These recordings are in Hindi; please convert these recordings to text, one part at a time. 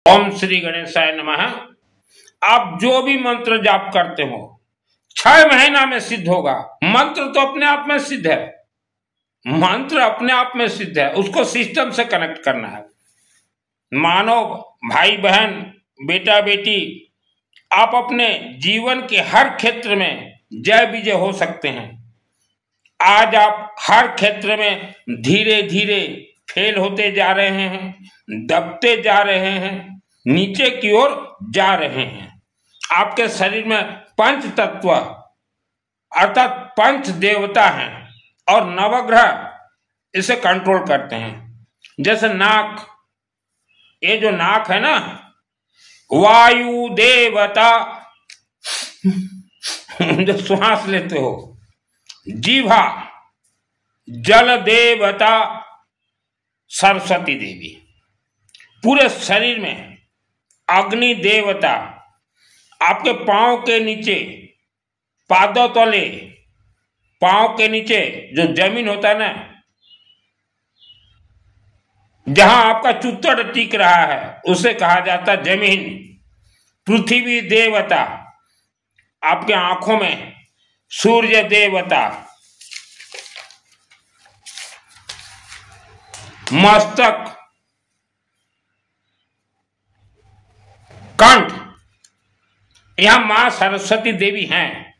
ओम श्री गणेशाय नमः। आप जो भी मंत्र जाप करते हो 6 महीना में सिद्ध होगा। मंत्र तो अपने आप में सिद्ध है, मंत्र अपने आप में सिद्ध है, उसको सिस्टम से कनेक्ट करना है। मानो भाई बहन बेटा बेटी, आप अपने जीवन के हर क्षेत्र में जय विजय हो सकते हैं। आज आप हर क्षेत्र में धीरे धीरे फेल होते जा रहे हैं, दबते जा रहे हैं, नीचे की ओर जा रहे हैं। आपके शरीर में पंच तत्व अर्थात पंच देवता हैं और नवग्रह इसे कंट्रोल करते हैं। जैसे नाक, ये जो नाक है ना, वायु देवता जो श्वास लेते हो, जीवा जल देवता सरस्वती देवी, पूरे शरीर में अग्नि देवता, आपके पांव के नीचे पादों तले, पांव के नीचे जो जमीन होता है ना, जहां आपका चुत्तर टिक रहा है उसे कहा जाता है जमीन। पृथ्वी देवता, आपके आंखों में सूर्य देवता, मस्तक, कंठ, यहां मां सरस्वती देवी हैं।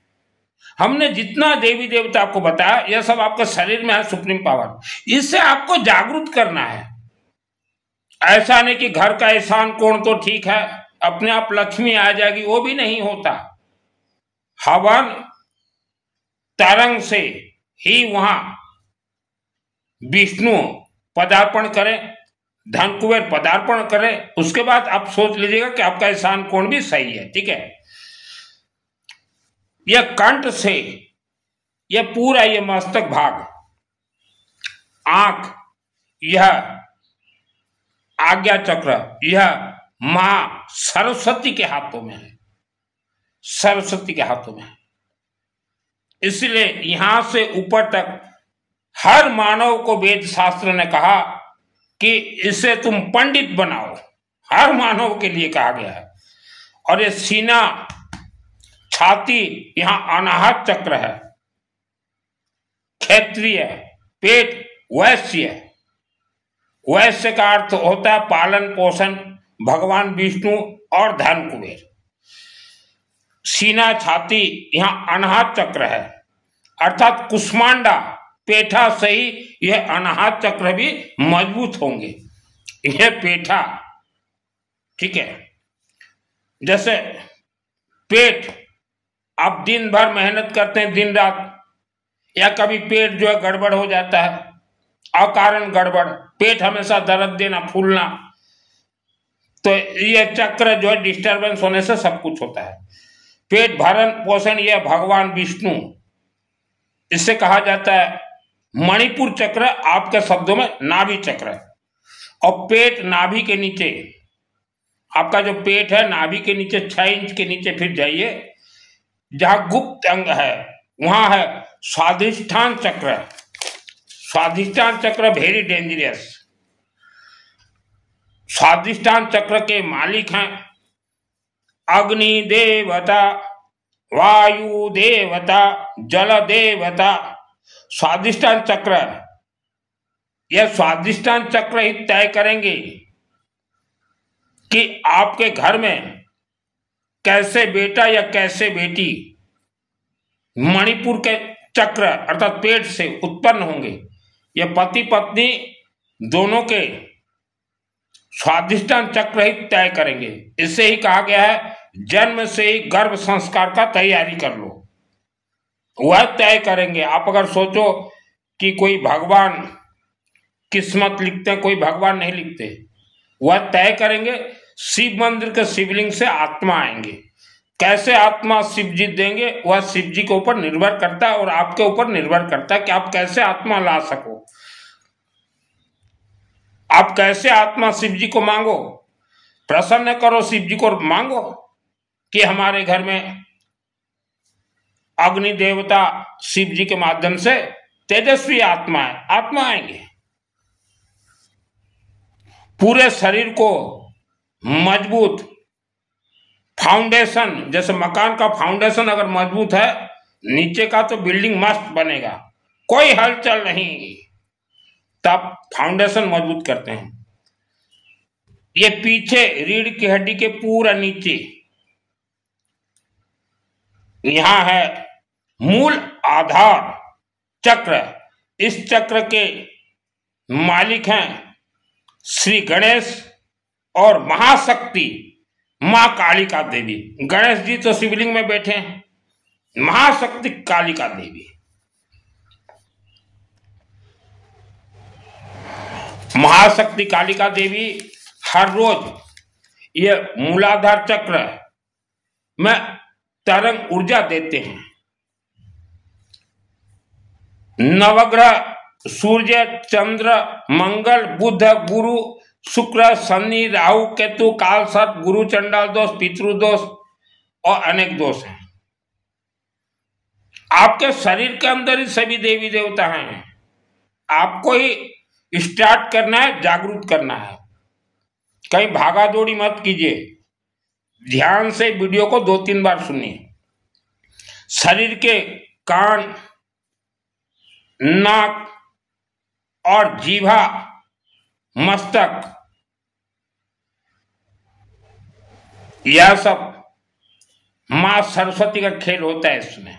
हमने जितना देवी देवता आपको बताया यह सब आपके शरीर में है, सुप्रीम पावर। इससे आपको जागरूक करना है। ऐसा नहीं कि घर का ईशान कोण तो ठीक है, अपने आप लक्ष्मी आ जाएगी, वो भी नहीं होता। हवन तरंग से ही वहां विष्णु पदार्पण करें, धन कुबेर पदार्पण करें, उसके बाद आप सोच लीजिएगा कि आपका ईशान कोण भी सही है। ठीक है, यह कंठ से यह पूरा यह मस्तक भाग, आंख, यह आज्ञा चक्र, यह मां सरस्वती के हाथों में है, सरस्वती के हाथों में है। इसलिए यहां से ऊपर तक हर मानव को वेद शास्त्र ने कहा कि इसे तुम पंडित बनाओ, हर मानव के लिए कहा गया है। और ये सीना, छाती, यहां अनाहत चक्र है, क्षेत्रीय, पेट वैश्य, वैश्य का अर्थ होता है पालन पोषण, भगवान विष्णु और धन कुबेर। सीना छाती, यहां अनाहत चक्र है, अर्थात कुष्मांडा पेठा से ही यह अनाहत चक्र भी मजबूत होंगे। यह पेठा, ठीक है, जैसे पेट, आप दिन भर मेहनत करते हैं दिन रात, या कभी पेट जो है गड़बड़ हो जाता है, अकारण गड़बड़, पेट हमेशा दर्द देना, फूलना, तो यह चक्र जो है डिस्टरबेंस होने से सब कुछ होता है। पेट भरण पोषण, यह भगवान विष्णु, इससे कहा जाता है मणिपुर चक्र, आपके शब्दों में नाभि चक्र। और पेट नाभि के नीचे, आपका जो पेट है नाभि के नीचे 6 इंच के नीचे फिर जाइए, जहां गुप्त अंग है वहां है स्वाधिष्ठान चक्र। स्वाधिष्ठान चक्र वेरी डेंजरस। स्वाधिष्ठान चक्र के मालिक हैं अग्नि देवता, वायु देवता, जल देवता। स्वाधिष्ठान चक्र, यह स्वाधिष्ठान चक्र ही तय करेंगे कि आपके घर में कैसे बेटा या कैसे बेटी मणिपुर के चक्र अर्थात पेट से उत्पन्न होंगे। यह पति पत्नी दोनों के स्वाधिष्ठान चक्र ही तय करेंगे। इससे ही कहा गया है जन्म से ही गर्भ संस्कार का तैयारी कर लो, वह तय करेंगे। आप अगर सोचो कि कोई भगवान किस्मत लिखते हैं, कोई भगवान नहीं लिखते, वह तय करेंगे। शिव मंदिर के शिवलिंग से आत्मा आएंगे, कैसे आत्मा शिव जी देंगे वह शिव जी के ऊपर निर्भर करता है और आपके ऊपर निर्भर करता है कि आप कैसे आत्मा ला सको। आप कैसे आत्मा शिव जी को मांगो, प्रसन्न करो शिव जी को, मांगो कि हमारे घर में अग्नि देवता शिव जी के माध्यम से तेजस्वी आत्मा आएंगे। पूरे शरीर को मजबूत फाउंडेशन, जैसे मकान का फाउंडेशन अगर मजबूत है, नीचे का तो बिल्डिंग मस्त बनेगा, कोई हलचल नहीं, तब फाउंडेशन मजबूत करते हैं। ये पीछे रीढ़ की हड्डी के पूरा नीचे यहां है मूल आधार चक्र। इस चक्र के मालिक हैं श्री गणेश और महाशक्ति मां कालिका देवी। गणेश जी तो शिवलिंग में बैठे हैं, महाशक्ति कालिका देवी। महाशक्ति कालिका देवी हर रोज ये मूलाधार चक्र में तरंग ऊर्जा देते हैं। नवग्रह सूर्य, चंद्र, मंगल, बुध, गुरु, शुक्र, शनि, राहु, केतु, काल सर्प, गुरु चंडाल दोष, पितृदोष और अनेक दोष हैं। आपके शरीर के अंदर ही सभी देवी देवता हैं। आपको ही स्टार्ट करना है, जागरूक करना है। कहीं भागा दौड़ी मत कीजिए, ध्यान से वीडियो को 2-3 बार सुनिए। शरीर के कान, नाक और जीवा, मस्तक, यह सब मां सरस्वती का खेल होता है। इसमें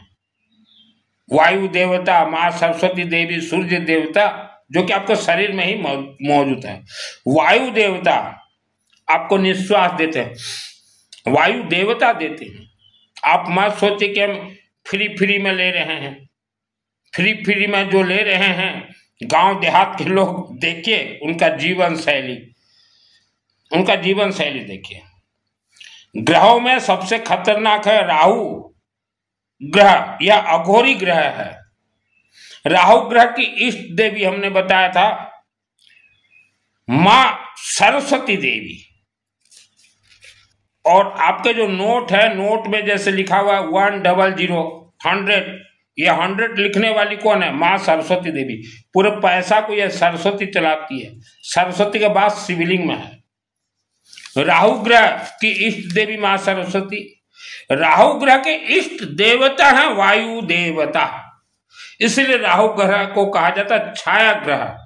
वायु देवता, मां सरस्वती देवी, सूर्य देवता जो कि आपके शरीर में ही मौजूद है। वायु देवता आपको निश्वास देते हैं, वायु देवता देते हैं। आप मत सोचिए कि हम फ्री में ले रहे हैं। फ्री में जो ले रहे हैं, गांव देहात के लोग देखिए उनका जीवन शैली देखिए। ग्रहों में सबसे खतरनाक है राहु ग्रह, यह अघोरी ग्रह है। राहु ग्रह की इष्ट देवी हमने बताया था मां सरस्वती देवी। और आपके जो नोट है, नोट में जैसे लिखा हुआ है 100, 100, ये 100 लिखने वाली कौन है? मां सरस्वती देवी। पूरे पैसा को यह सरस्वती चलाती है। सरस्वती के बाद शिवलिंग में है। राहु ग्रह की इष्ट देवी मां सरस्वती। राहु ग्रह के इष्ट देवता है वायु देवता, इसलिए राहु ग्रह को कहा जाता है छाया ग्रह।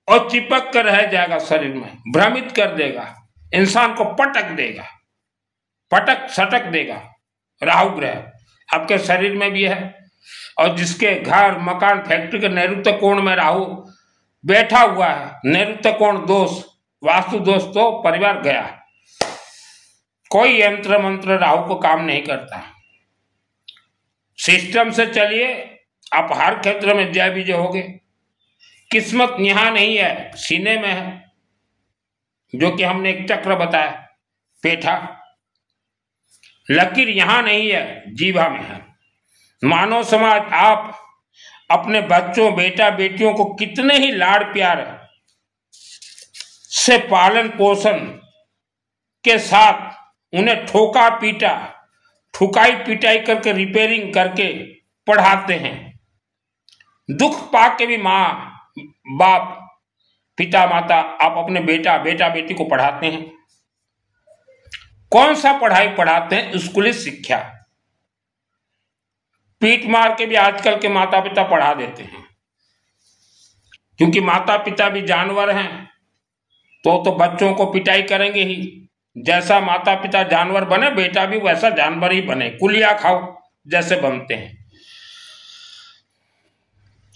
और चिपक कर रह जाएगा शरीर में, भ्रमित कर देगा, इंसान को पटक देगा, पटक सटक देगा। राहु ग्रह आपके शरीर में भी है। और जिसके घर, मकान, फैक्ट्री के नैऋत्य कोण में राहु बैठा हुआ है, नैऋत्य कोण दोष, वास्तु दोष, तो परिवार गया। कोई यंत्र मंत्र राहु को काम नहीं करता। सिस्टम से चलिए, आप हर क्षेत्र में जय विजय होगे। किस्मत यहां नहीं है, सीने में है, जो कि हमने एक चक्र बताया पेठा। लकीर यहां नहीं है, जीवा में है। मानव समाज आप अपने बच्चों, बेटा बेटियों को कितने ही लाड़ प्यार से पालन पोषण के साथ उन्हें ठोका पीटा, ठुकाई पिटाई करके, रिपेयरिंग करके पढ़ाते हैं। दुख पाके भी माँ बाप, पिता माता, आप अपने बेटा बेटी को पढ़ाते हैं। कौन सा पढ़ाई पढ़ाते हैं? स्कूली शिक्षा। पीट मार के भी आजकल के माता पिता पढ़ा देते हैं, क्योंकि माता पिता भी जानवर हैं, तो बच्चों को पिटाई करेंगे ही। जैसा माता पिता जानवर बने, बेटा भी वैसा जानवर ही बने, कुलिया खाओ जैसे बनते हैं।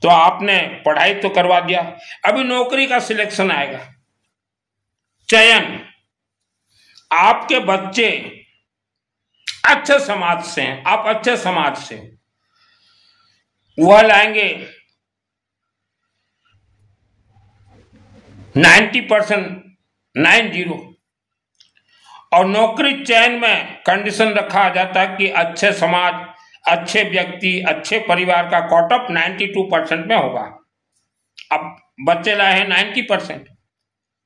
तो आपने पढ़ाई तो करवा दिया, अभी नौकरी का सिलेक्शन आएगा, चयन। आपके बच्चे अच्छे समाज से हैं, आप अच्छे समाज से, वह लाएंगे 90%, 90। और नौकरी चयन में कंडीशन रखा जाता है कि अच्छे समाज, अच्छे व्यक्ति, अच्छे परिवार का कट ऑफ 92% में होगा। अब बच्चे लाए हैं 90%,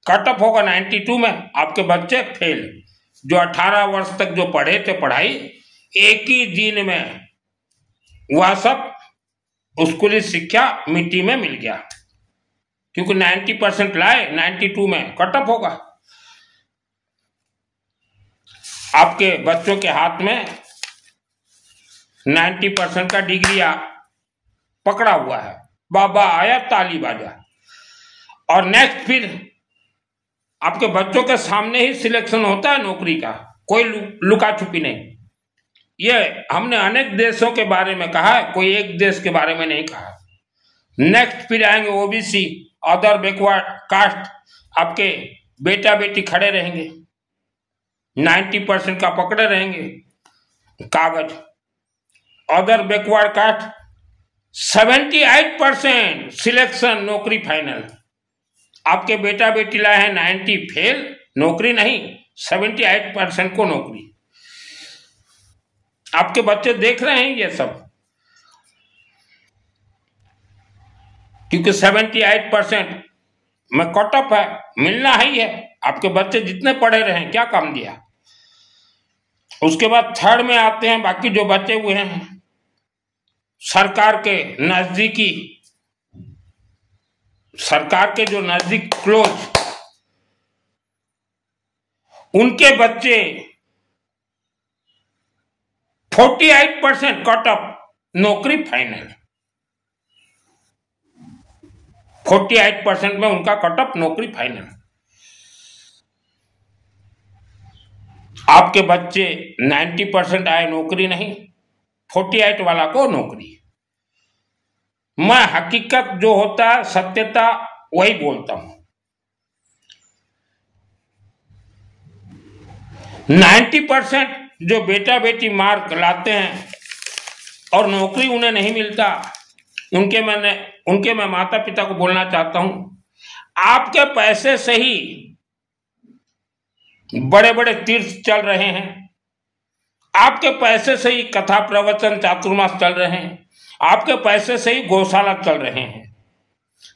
कट ऑफ होगा 92 में, आपके बच्चे फेल। जो 18 वर्ष तक जो पढ़े थे पढ़ाई, एक ही दिन में वह सब स्कूली शिक्षा मिट्टी में मिल गया, क्योंकि 90% लाए, 92 में कट ऑफ होगा। आपके बच्चों के हाथ में 90% का डिग्री पकड़ा हुआ है, बाबा आया ताली बाजा, और नेक्स्ट फिर आपके बच्चों के सामने ही सिलेक्शन होता है नौकरी का, कोई लुका छुपी नहीं। ये हमने अनेक देशों के बारे में कहा है, कोई एक देश के बारे में नहीं कहा। नेक्स्ट फिर आएंगे ओबीसी, अदर बैकवर्ड कास्ट, आपके बेटा बेटी खड़े रहेंगे, 90% का पकड़े रहेंगे कागज। अदर बैकवर्ड कास्ट 78% सिलेक्शन, नौकरी फाइनल। आपके बेटा बेटी लाए हैं 90 फेल, नौकरी नहीं, 78% को नौकरी। आपके बच्चे देख रहे हैं ये सब, क्योंकि 78% में कट ऑफ है, मिलना ही है। आपके बच्चे जितने पढ़े रहे क्या काम दिया। उसके बाद थर्ड में आते हैं बाकी जो बचे हुए हैं सरकार के नजदीकी, सरकार के जो नजदीक क्लोज, उनके बच्चे 48% कट ऑफ, नौकरी फाइनल। 48% में उनका कट ऑफ, नौकरी फाइनल। आपके बच्चे 90% आए, नौकरी नहीं, 48 वाला को नौकरी। मैं हकीकत जो होता है, सत्यता, वही बोलता हूं। 90% जो बेटा बेटी मार्क लाते हैं और नौकरी उन्हें नहीं मिलता, उनके मैं माता पिता को बोलना चाहता हूं, आपके पैसे से ही बड़े बड़े तीर्थ चल रहे हैं, आपके पैसे से ही कथा प्रवचन चातुर्मास चल रहे हैं, आपके पैसे से ही गौशाला चल रहे हैं,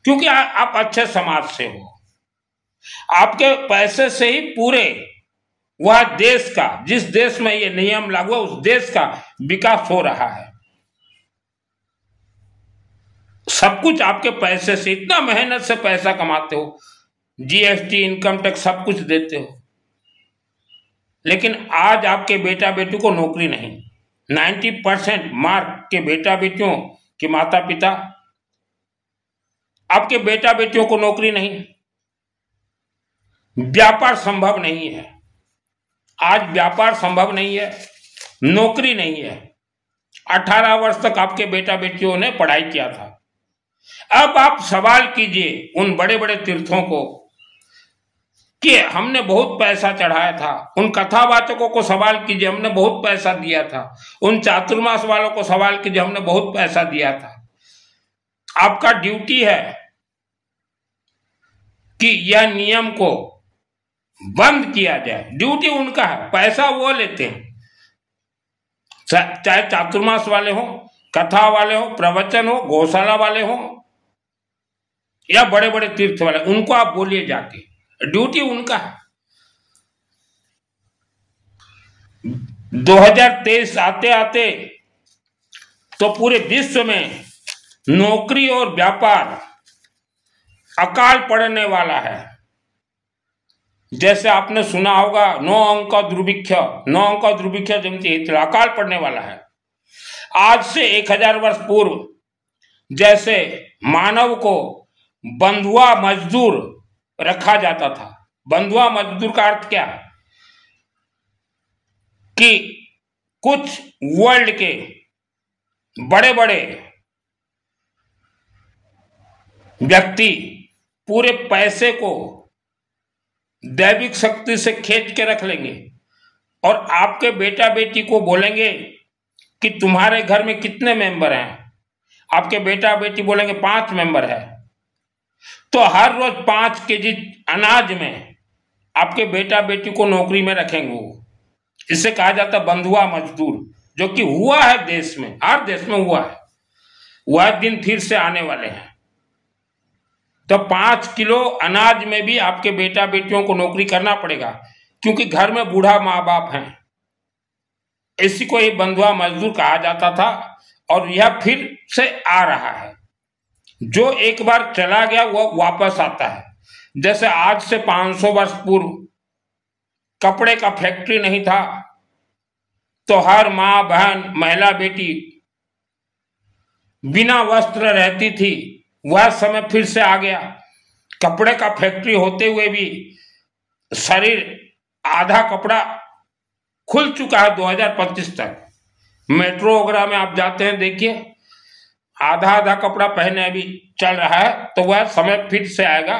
क्योंकि आप अच्छे समाज से हो। आपके पैसे से ही पूरे वह देश का, जिस देश में ये नियम लागू है उस देश का विकास हो रहा है। सब कुछ आपके पैसे से, इतना मेहनत से पैसा कमाते हो, जीएसटी, इनकम टैक्स सब कुछ देते हो, लेकिन आज आपके बेटा बेटी को नौकरी नहीं। 90% मार्क के बेटा बेटियों के माता पिता, आपके बेटा बेटियों को नौकरी नहीं, व्यापार संभव नहीं है। आज व्यापार संभव नहीं है, नौकरी नहीं है। 18 वर्ष तक आपके बेटा बेटियों ने पढ़ाई किया था। अब आप सवाल कीजिए उन बड़े बड़े तीर्थों को कि हमने बहुत पैसा चढ़ाया था, उन कथावाचकों को सवाल कीजिए, हमने बहुत पैसा दिया था, उन चातुर्मास वालों को सवाल कीजिए, हमने बहुत पैसा दिया था। आपका ड्यूटी है कि यह नियम को बंद किया जाए, ड्यूटी उनका है, पैसा वो लेते हैं। चाहे चातुर्मास वाले हो, कथा वाले हो, प्रवचन हो, गौशाला वाले हो, या बड़े बड़े तीर्थ वाले, उनको आप बोलिए जाके, ड्यूटी उनका है। 2023 आते आते तो पूरे विश्व में नौकरी और व्यापार अकाल पड़ने वाला है। जैसे आपने सुना होगा 9 अंक दुर्भिक्ष जमती हितला, अकाल पड़ने वाला है। आज से 1000 वर्ष पूर्व जैसे मानव को बंधुआ मजदूर रखा जाता था, बंधुआ मजदूर का अर्थ क्या है कि कुछ वर्ल्ड के बड़े बड़े व्यक्ति पूरे पैसे को दैविक शक्ति से खींच के रख लेंगे और आपके बेटा बेटी को बोलेंगे कि तुम्हारे घर में कितने मेंबर हैं। आपके बेटा बेटी बोलेंगे 5 मेंबर है, तो हर रोज 5 केजी अनाज में आपके बेटा बेटी को नौकरी में रखेंगे। वो इसे कहा जाता है बंधुआ मजदूर, जो कि हुआ है देश में, हर देश में हुआ है। वह दिन फिर से आने वाले हैं। तो 5 किलो अनाज में भी आपके बेटा बेटियों को नौकरी करना पड़ेगा, क्योंकि घर में बूढ़ा माँ बाप हैं। इसी को ही बंधुआ मजदूर कहा जाता था, और यह फिर से आ रहा है। जो एक बार चला गया वह वापस आता है। जैसे आज से 500 वर्ष पूर्व कपड़े का फैक्ट्री नहीं था, तो हर माँ बहन महिला बेटी बिना वस्त्र रहती थी। वह समय फिर से आ गया। कपड़े का फैक्ट्री होते हुए भी शरीर आधा कपड़ा खुल चुका है 2025 तक। मेट्रो वगैरह में आप जाते हैं, देखिए आधा आधा कपड़ा पहने अभी चल रहा है। तो वह समय फिर से आएगा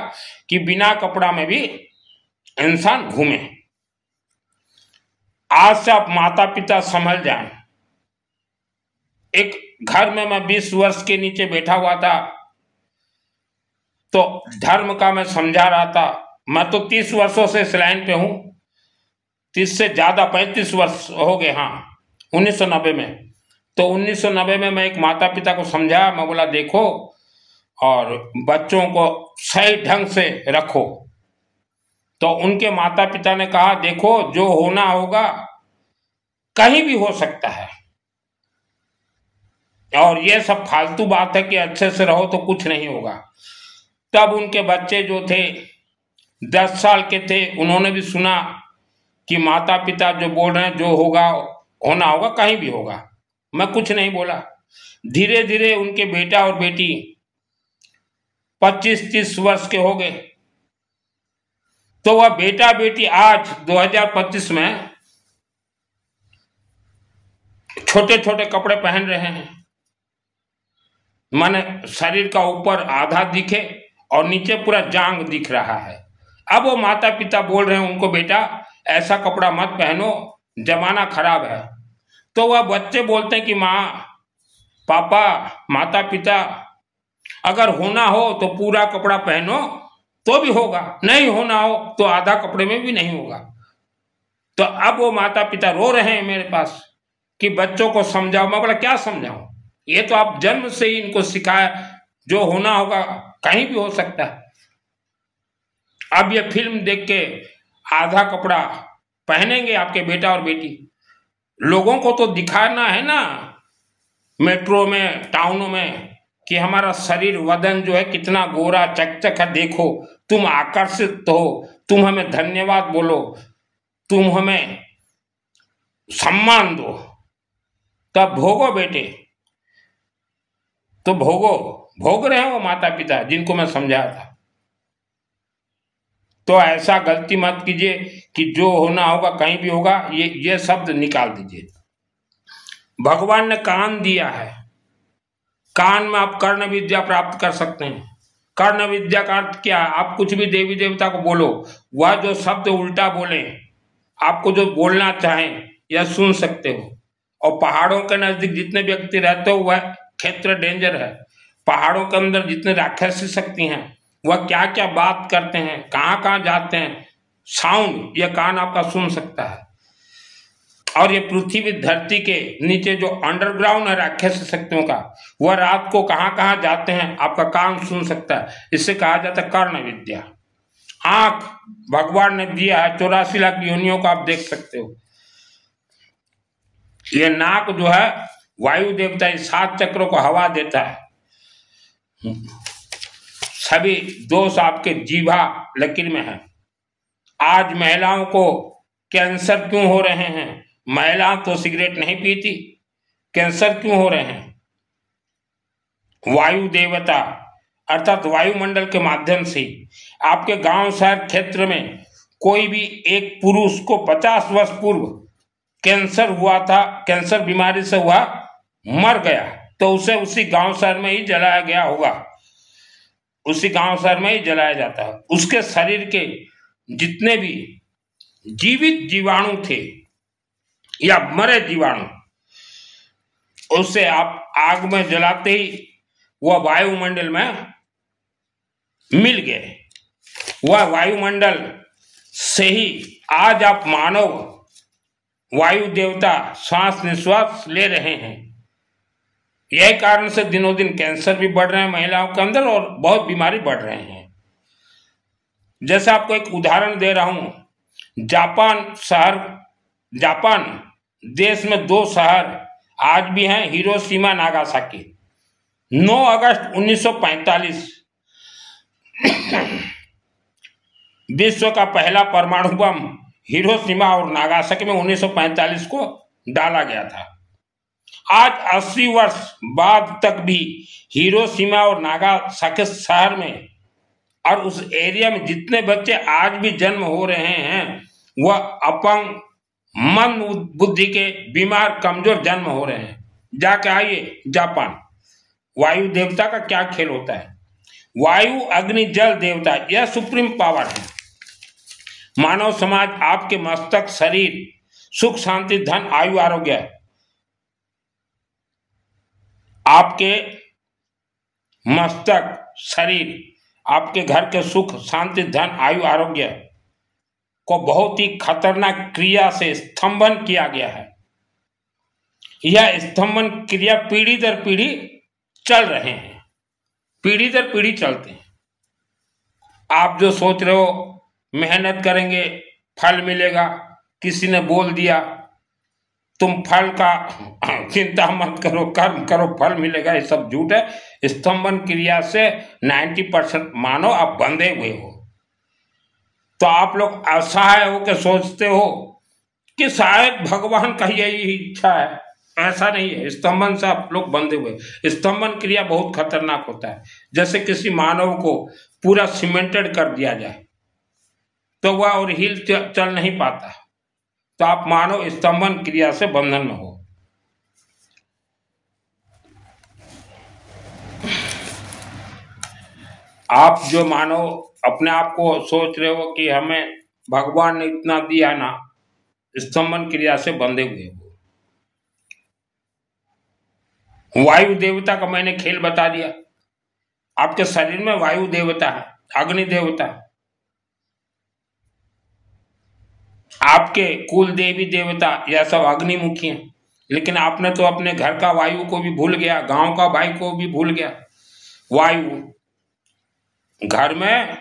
कि बिना कपड़ा में भी इंसान घूमे। आज से आप माता पिता संभल जाएं। एक घर में मैं 20 वर्ष के नीचे बैठा हुआ था, तो धर्म का मैं समझा रहा था। मैं तो 30 वर्षों से इस लाइन पे हूं, 30 से ज्यादा 35 वर्ष हो गए। हाँ, 1990 में। तो 1990 में मैं एक माता पिता को समझाया। मैं बोला देखो, और बच्चों को सही ढंग से रखो। तो उनके माता पिता ने कहा देखो, जो होना होगा कहीं भी हो सकता है, और ये सब फालतू बात है कि अच्छे से रहो तो कुछ नहीं होगा। तब उनके बच्चे जो थे 10 साल के थे, उन्होंने भी सुना कि माता पिता जो बोल रहे हैं, जो होगा होना होगा, कहीं भी होगा। मैं कुछ नहीं बोला। धीरे धीरे उनके बेटा और बेटी 25-30 वर्ष के हो गए। तो वह बेटा बेटी आज 2025 में छोटे छोटे कपड़े पहन रहे हैं। माने शरीर का ऊपर आधा दिखे और नीचे पूरा जांग दिख रहा है। अब वो माता पिता बोल रहे हैं उनको, बेटा ऐसा कपड़ा मत पहनो, जमाना खराब है। तो वह बच्चे बोलते हैं कि माँ, पापा, माता पिता, अगर होना हो तो पूरा कपड़ा पहनो तो भी होगा, नहीं होना हो तो आधा कपड़े में भी नहीं होगा। तो अब वो माता पिता रो रहे हैं मेरे पास कि बच्चों को समझाओ। मैं बोला क्या समझाऊं, ये तो आप जन्म से ही इनको सिखाया, जो होना होगा कहीं भी हो सकता है। अब ये फिल्म देख के आधा कपड़ा पहनेंगे आपके बेटा और बेटी। लोगों को तो दिखाना है ना, मेट्रो में, टाउनों में, कि हमारा शरीर वदन जो है कितना गोरा चकचक है, देखो तुम आकर्षित हो, तुम हमें धन्यवाद बोलो, तुम हमें सम्मान दो, तब भोगो बेटे। तो भोगो, भोग रहे हैं वो माता पिता जिनको मैं समझाया था। तो ऐसा गलती मत कीजिए कि जो होना होगा कहीं भी होगा, ये शब्द निकाल दीजिए। भगवान ने कान दिया है, कान में आप कर्ण विद्या प्राप्त कर सकते हैं। कर्ण विद्या का अर्थ क्या है? आप कुछ भी देवी देवता को बोलो, वह जो शब्द उल्टा बोले, आपको जो बोलना चाहें यह सुन सकते हो। और पहाड़ों के नजदीक जितने व्यक्ति रहते हो वह क्षेत्र डेंजर है। पहाड़ों के अंदर जितने राक्षसी शक्ति हैं वह क्या क्या बात करते हैं, कहाँ कहाँ जाते हैं, साउंड यह कान आपका सुन सकता है। और ये पृथ्वी धरती के नीचे जो अंडरग्राउंड है राक्षस शक्तियों का, वह रात को कहाँ कहाँ जाते हैं आपका कान सुन सकता है। इससे कहा जाता है कर्ण विद्या। आंख भगवान ने दिया है, 84 लाख योनियों को आप देख सकते हो। ये नाक जो है वायु देवता, 7 चक्रों को हवा देता है। सभी दोष आपके जीभा लकीर में है। आज महिलाओं को कैंसर क्यों हो रहे हैं? महिला तो सिगरेट नहीं पीती, कैंसर क्यों हो रहे हैं? वायु देवता अर्थात वायुमंडल के माध्यम से। आपके गांव शहर क्षेत्र में कोई भी एक पुरुष को 50 वर्ष पूर्व कैंसर हुआ था, कैंसर बीमारी से हुआ, मर गया, तो उसे उसी गांव शहर में ही जलाया गया होगा, उसी गांव शहर में ही जलाया जाता है। उसके शरीर के जितने भी जीवित जीवाणु थे या मरे जीवाणु, उसे आप आग में जलाते ही वह वायुमंडल में मिल गए। वह वायुमंडल से ही आज आप मानव वायु देवता श्वास निश्वास ले रहे हैं। यही कारण से दिनों दिन कैंसर भी बढ़ रहे हैं महिलाओं के अंदर और बहुत बीमारी बढ़ रहे हैं। जैसे आपको एक उदाहरण दे रहा हूं, जापान देश में 2 शहर आज भी हैं, हिरोशिमा नागासाकी। 9 अगस्त 1945 विश्व का पहला परमाणु बम हिरोशिमा और नागासाकी में 1945 को डाला गया था। आज 80 वर्ष बाद तक भी हिरोशिमा और नागासाकी शहर में और उस एरिया में जितने बच्चे आज भी जन्म हो रहे हैं वह अपंग, मंद बुद्धि के, बीमार, कमजोर जन्म हो रहे हैं। जाके आइए जापान, वायु देवता का क्या खेल होता है। वायु, अग्नि, जल देवता यह सुप्रीम पावर है। मानव समाज आपके मस्तक, शरीर, सुख, शांति, धन, आयु, आरोग्य, आपके मस्तक, शरीर, आपके घर के सुख, शांति, धन, आयु, आरोग्य को बहुत ही खतरनाक क्रिया से स्तंभन किया गया है। यह स्तंभन क्रिया पीढ़ी दर पीढ़ी चल रहे हैं, पीढ़ी दर पीढ़ी चलते हैं। आप जो सोच रहे हो मेहनत करेंगे फल मिलेगा, किसी ने बोल दिया तुम फल का चिंता मत करो, कर्म करो फल मिलेगा, ये सब झूठ है। स्तंभन क्रिया से 90% मानो आप बंधे हुए हो। तो आप लोग असहाय होकर सोचते हो कि शायद भगवान का यही इच्छा है, ऐसा नहीं है। स्तंभन से आप लोग बंधे हुए। स्तंभन क्रिया बहुत खतरनाक होता है। जैसे किसी मानव को पूरा सीमेंटेड कर दिया जाए तो वह और हिल चल नहीं पाता, तो आप मानव स्तंभन क्रिया से बंधन में हो। आप जो मानव अपने आप को सोच रहे हो कि हमें भगवान ने इतना दिया ना, स्तंभन क्रिया से बंधे हुए हो। वायु देवता का मैंने खेल बता दिया। आपके शरीर में वायु देवता है, अग्नि देवता है, आपके कुल देवी देवता यह सब अग्निमुखी हैं। लेकिन आपने तो अपने घर का वायु को भी भूल गया, गांव का भाई को भी भूल गया। वायु, घर में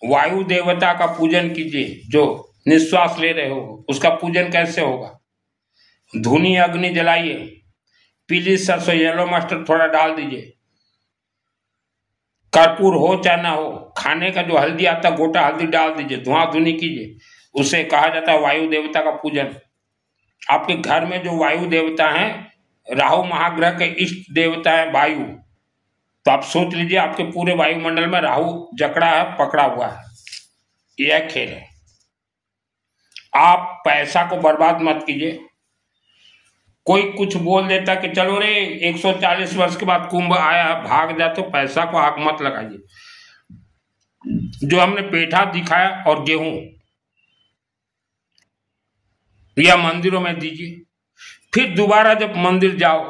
वायु देवता का पूजन कीजिए। जो निश्वास ले रहे हो उसका पूजन कैसे होगा? धुनी अग्नि जलाइए, पीली सरसों, येलो मस्टर्ड थोड़ा डाल दीजिए, कर्पूर हो चाहे ना हो, खाने का जो हल्दी आता है गोटा हल्दी डाल दीजिए, धुआं धुनी कीजिए। उसे कहा जाता है वायु देवता का पूजन। आपके घर में जो वायु देवता हैं, राहु महाग्रह के इष्ट देवता है वायु, तो आप सोच लीजिए आपके पूरे वायुमंडल में राहु जकड़ा है, पकड़ा हुआ है। यह खेल है। आप पैसा को बर्बाद मत कीजिए। कोई कुछ बोल देता कि चलो रे 140 वर्ष के बाद कुंभ आया, भाग जा, तो पैसा को आग मत लगाइए। जो हमने पेठा दिखाया और गेहूं, या मंदिरों में दीजिए। फिर दोबारा जब मंदिर जाओ,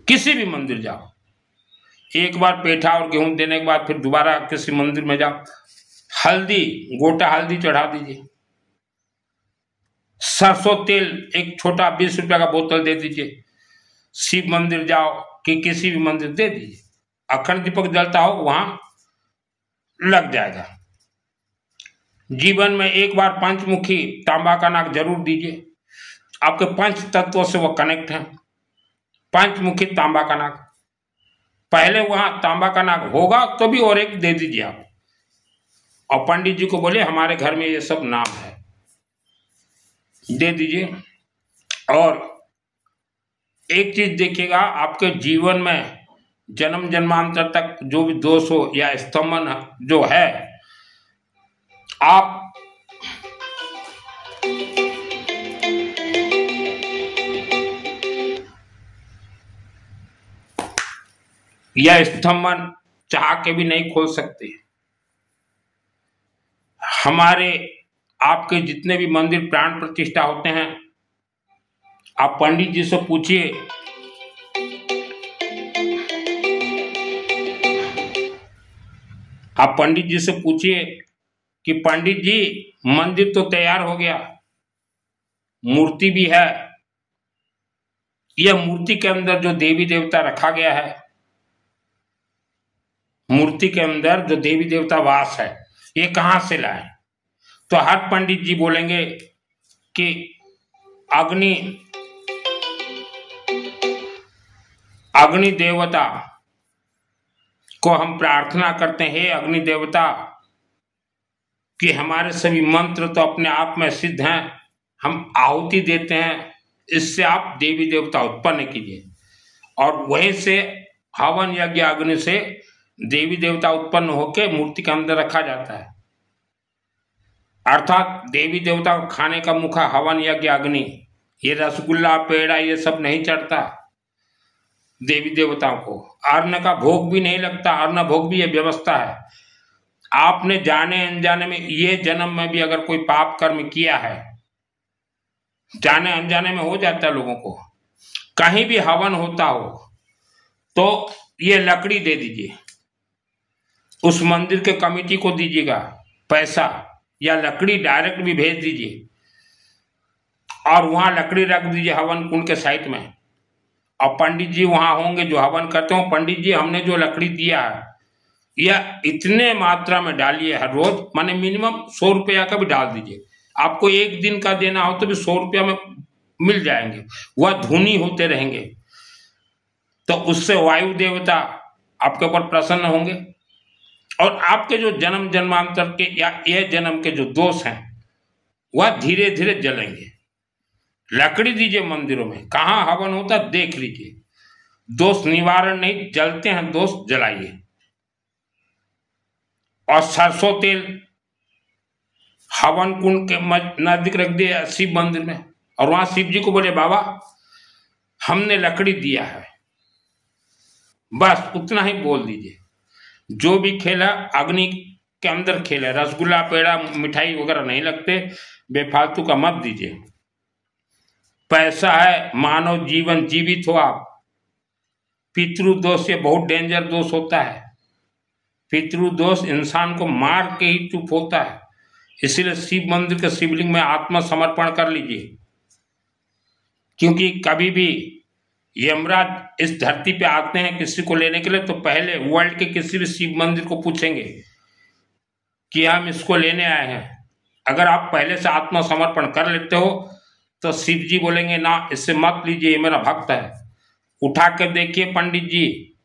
किसी भी मंदिर जाओ, एक बार पेठा और गेहूं देने के बाद फिर दोबारा किसी मंदिर में जाओ, हल्दी, गोटा हल्दी चढ़ा दीजिए। सरसों तेल एक छोटा 20 रुपया का बोतल दे दीजिए। शिव मंदिर जाओ कि किसी भी मंदिर दे दीजिए, अखंड दीपक जलता हो वहां लग जाएगा। जीवन में एक बार पंचमुखी तांबा का नाग जरूर दीजिए। आपके पंच तत्वों से वो कनेक्ट है। पंचमुखी तांबा का नाग, पहले वहां तांबा का नाग होगा तो भी और एक दे दीजिए आप, और पंडित जी को बोले हमारे घर में ये सब नाम है, दे दीजिए। और एक चीज देखिएगा, आपके जीवन में जन्म जन्मांतर तक जो भी दोष हो या स्तंभन जो है, आप यह स्तंभन चाह के भी नहीं खोल सकते। हमारे आपके जितने भी मंदिर प्राण प्रतिष्ठा होते हैं, आप पंडित जी से पूछिए, आप पंडित जी से पूछिए कि पंडित जी मंदिर तो तैयार हो गया, मूर्ति भी है, यह मूर्ति के अंदर जो देवी देवता रखा गया है, मूर्ति के अंदर जो देवी देवता वास है, ये कहां से लाए? तो हर पंडित जी बोलेंगे कि अग्नि देवता को हम प्रार्थना करते हैं, अग्नि देवता कि हमारे सभी मंत्र तो अपने आप में सिद्ध हैं, हम आहुति देते हैं, इससे आप देवी देवता उत्पन्न कीजिए। और वहीं से हवन यज्ञ अग्नि से देवी देवता उत्पन्न होकर मूर्ति के अंदर रखा जाता है। अर्थात देवी देवता को खाने का मुखा हवन यज्ञ अग्नि, ये रसगुल्ला पेड़ा ये सब नहीं चढ़ता देवी देवताओं को। अन्न का भोग भी नहीं लगता, अन्न भोग भी ये व्यवस्था है। आपने जाने अनजाने में, ये जन्म में भी अगर कोई पाप कर्म किया है, जाने अनजाने में हो जाता है लोगों को, कहीं भी हवन होता हो तो ये लकड़ी दे दीजिए, उस मंदिर के कमेटी को दीजिएगा पैसा, या लकड़ी डायरेक्ट भी भेज दीजिए और वहां लकड़ी रख दीजिए हवन कुंड के साइड में। और पंडित जी वहां होंगे जो हवन करते हो, पंडित जी हमने जो लकड़ी दिया है यह इतने मात्रा में डालिए हर रोज, माने मिनिमम 100 रुपया का भी डाल दीजिए। आपको एक दिन का देना हो तो भी 100 रुपया में मिल जाएंगे, वह धुनी होते रहेंगे। तो उससे वायु देवता आपके ऊपर प्रसन्न होंगे और आपके जो जन्म जन्मांतर के या यह जन्म के जो दोष हैं वह धीरे धीरे जलेंगे। लकड़ी दीजिए मंदिरों में, कहाँ हवन होता देख लीजिए, दोष निवारण नहीं, जलते हैं दोष, जलाइए। और सरसों तेल हवन कुंड के नजदीक रख दिया शिव मंदिर में, और वहां शिव जी को बोले बाबा हमने लकड़ी दिया है, बस उतना ही बोल दीजिए। जो भी खेला अग्नि के अंदर खेला, रसगुल्ला पेड़ा मिठाई वगैरह नहीं लगते, बेफालतू का मत दीजिए। पैसा है, मानव जीवन जीवित हो आप। पितृदोष ये बहुत डेंजर दोष होता है, पितृदोष इंसान को मार के ही चुप होता है। इसीलिए शिव मंदिर के शिवलिंग में आत्मसमर्पण कर लीजिए, क्योंकि कभी भी यमराज इस धरती पे आते हैं किसी को लेने के लिए तो पहले वर्ल्ड के किसी भी शिव मंदिर को पूछेंगे कि हम इसको लेने आए हैं। अगर आप पहले से आत्मसमर्पण कर लेते हो तो शिव जी बोलेंगे ना, इससे मत लीजिए, ये मेरा भक्त है। उठा कर देखिए पंडित जी,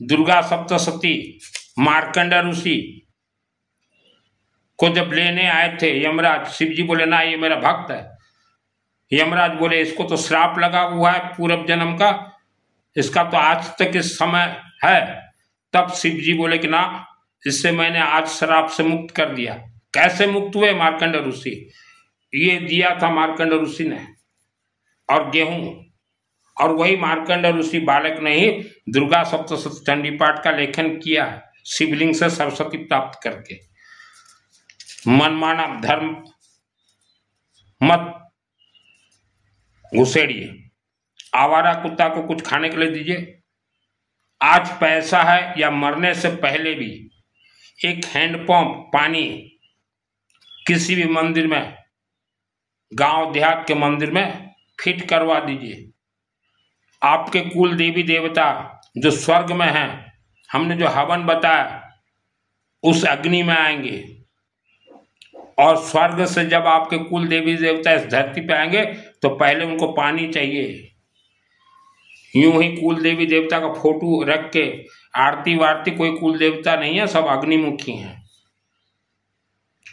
दुर्गा सप्तशती मार्कंडा ऋषि को जब लेने आए थे यमराज, शिव जी बोले ना ये मेरा भक्त है। यमराज बोले इसको तो श्राप लगा हुआ है पूर्व जन्म का, इसका तो आज तक इस समय है। तब शिव जी बोले कि ना, इससे मैंने आज श्राप से मुक्त कर दिया। कैसे मुक्त हुए? मार्कंड ऋषि, ये दिया था मार्कंड ऋषि ने और गेहूं, और वही मार्कंड ऋषि बालक ने ही दुर्गा सप्तशती चंडी पाठ का लेखन किया है, शिवलिंग से सरस्वती प्राप्त करके। मनमाना धर्म मत घुसेड़िए, आवारा कुत्ता को कुछ खाने के लिए दीजिए। आज पैसा है या मरने से पहले भी एक हैंडपंप पानी किसी भी मंदिर में, गांव देहात के मंदिर में फिट करवा दीजिए। आपके कुल देवी देवता जो स्वर्ग में हैं, हमने जो हवन बताया उस अग्नि में आएंगे, और स्वर्ग से जब आपके कुल देवी देवता इस धरती पे आएंगे तो पहले उनको पानी चाहिए। यूं ही कुल देवी देवता का फोटो रख के आरती वारती, कोई कुल देवता नहीं है, सब अग्निमुखी हैं।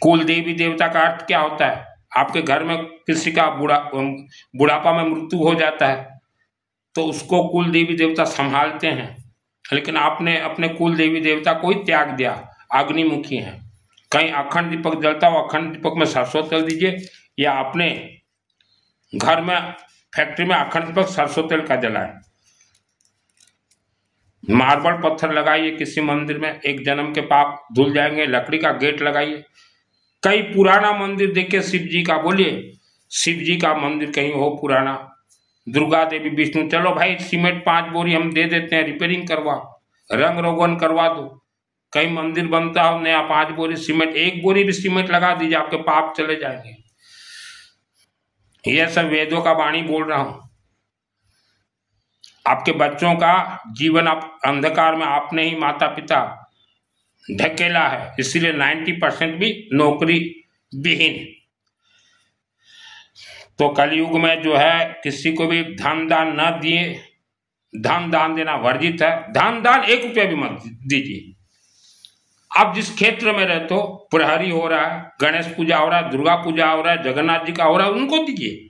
कुल देवी देवता का अर्थ क्या होता है? आपके घर में किसी का बुढ़ापा में मृत्यु हो जाता है तो उसको कुल देवी देवता संभालते हैं, लेकिन आपने अपने कुल देवी देवता को ही त्याग दिया, अग्निमुखी हैं। कहीं अखंड दीपक जलता हो, अखंड दीपक में सरसों तेल दीजिए, या अपने घर में फैक्ट्री में अखंड दीपक सरसों तेल का जलाएं। मार्बल पत्थर लगाइए किसी मंदिर में, एक जन्म के पाप धुल जाएंगे। लकड़ी का गेट लगाइए। कई पुराना मंदिर देखिए शिव जी का, बोलिए शिव जी का मंदिर कहीं हो पुराना, दुर्गा देवी विष्णु, चलो भाई सीमेंट 5 बोरी हम दे देते हैं, रिपेयरिंग करवा, रंग रोगन करवा दो। कहीं मंदिर बनता हो नया, 5 बोरी सीमेंट, 1 बोरी भी सीमेंट लगा दीजिए, आपके पाप चले जाएंगे। यह सब वेदों का वाणी बोल रहा हूं। आपके बच्चों का जीवन आप अंधकार में आपने ही माता पिता ढकेला है, इसीलिए 90% भी नौकरी विहीन। तो कलयुग में जो है किसी को भी धन दान न दिए, धन दान देना वर्जित है। धन दान 1 रुपया भी मत दीजिए। आप जिस क्षेत्र में रहते हो, प्रहरी हो रहा है, गणेश पूजा हो रहा है, दुर्गा पूजा हो रहा है, जगन्नाथ जी का हो रहा है, उनको दीजिए,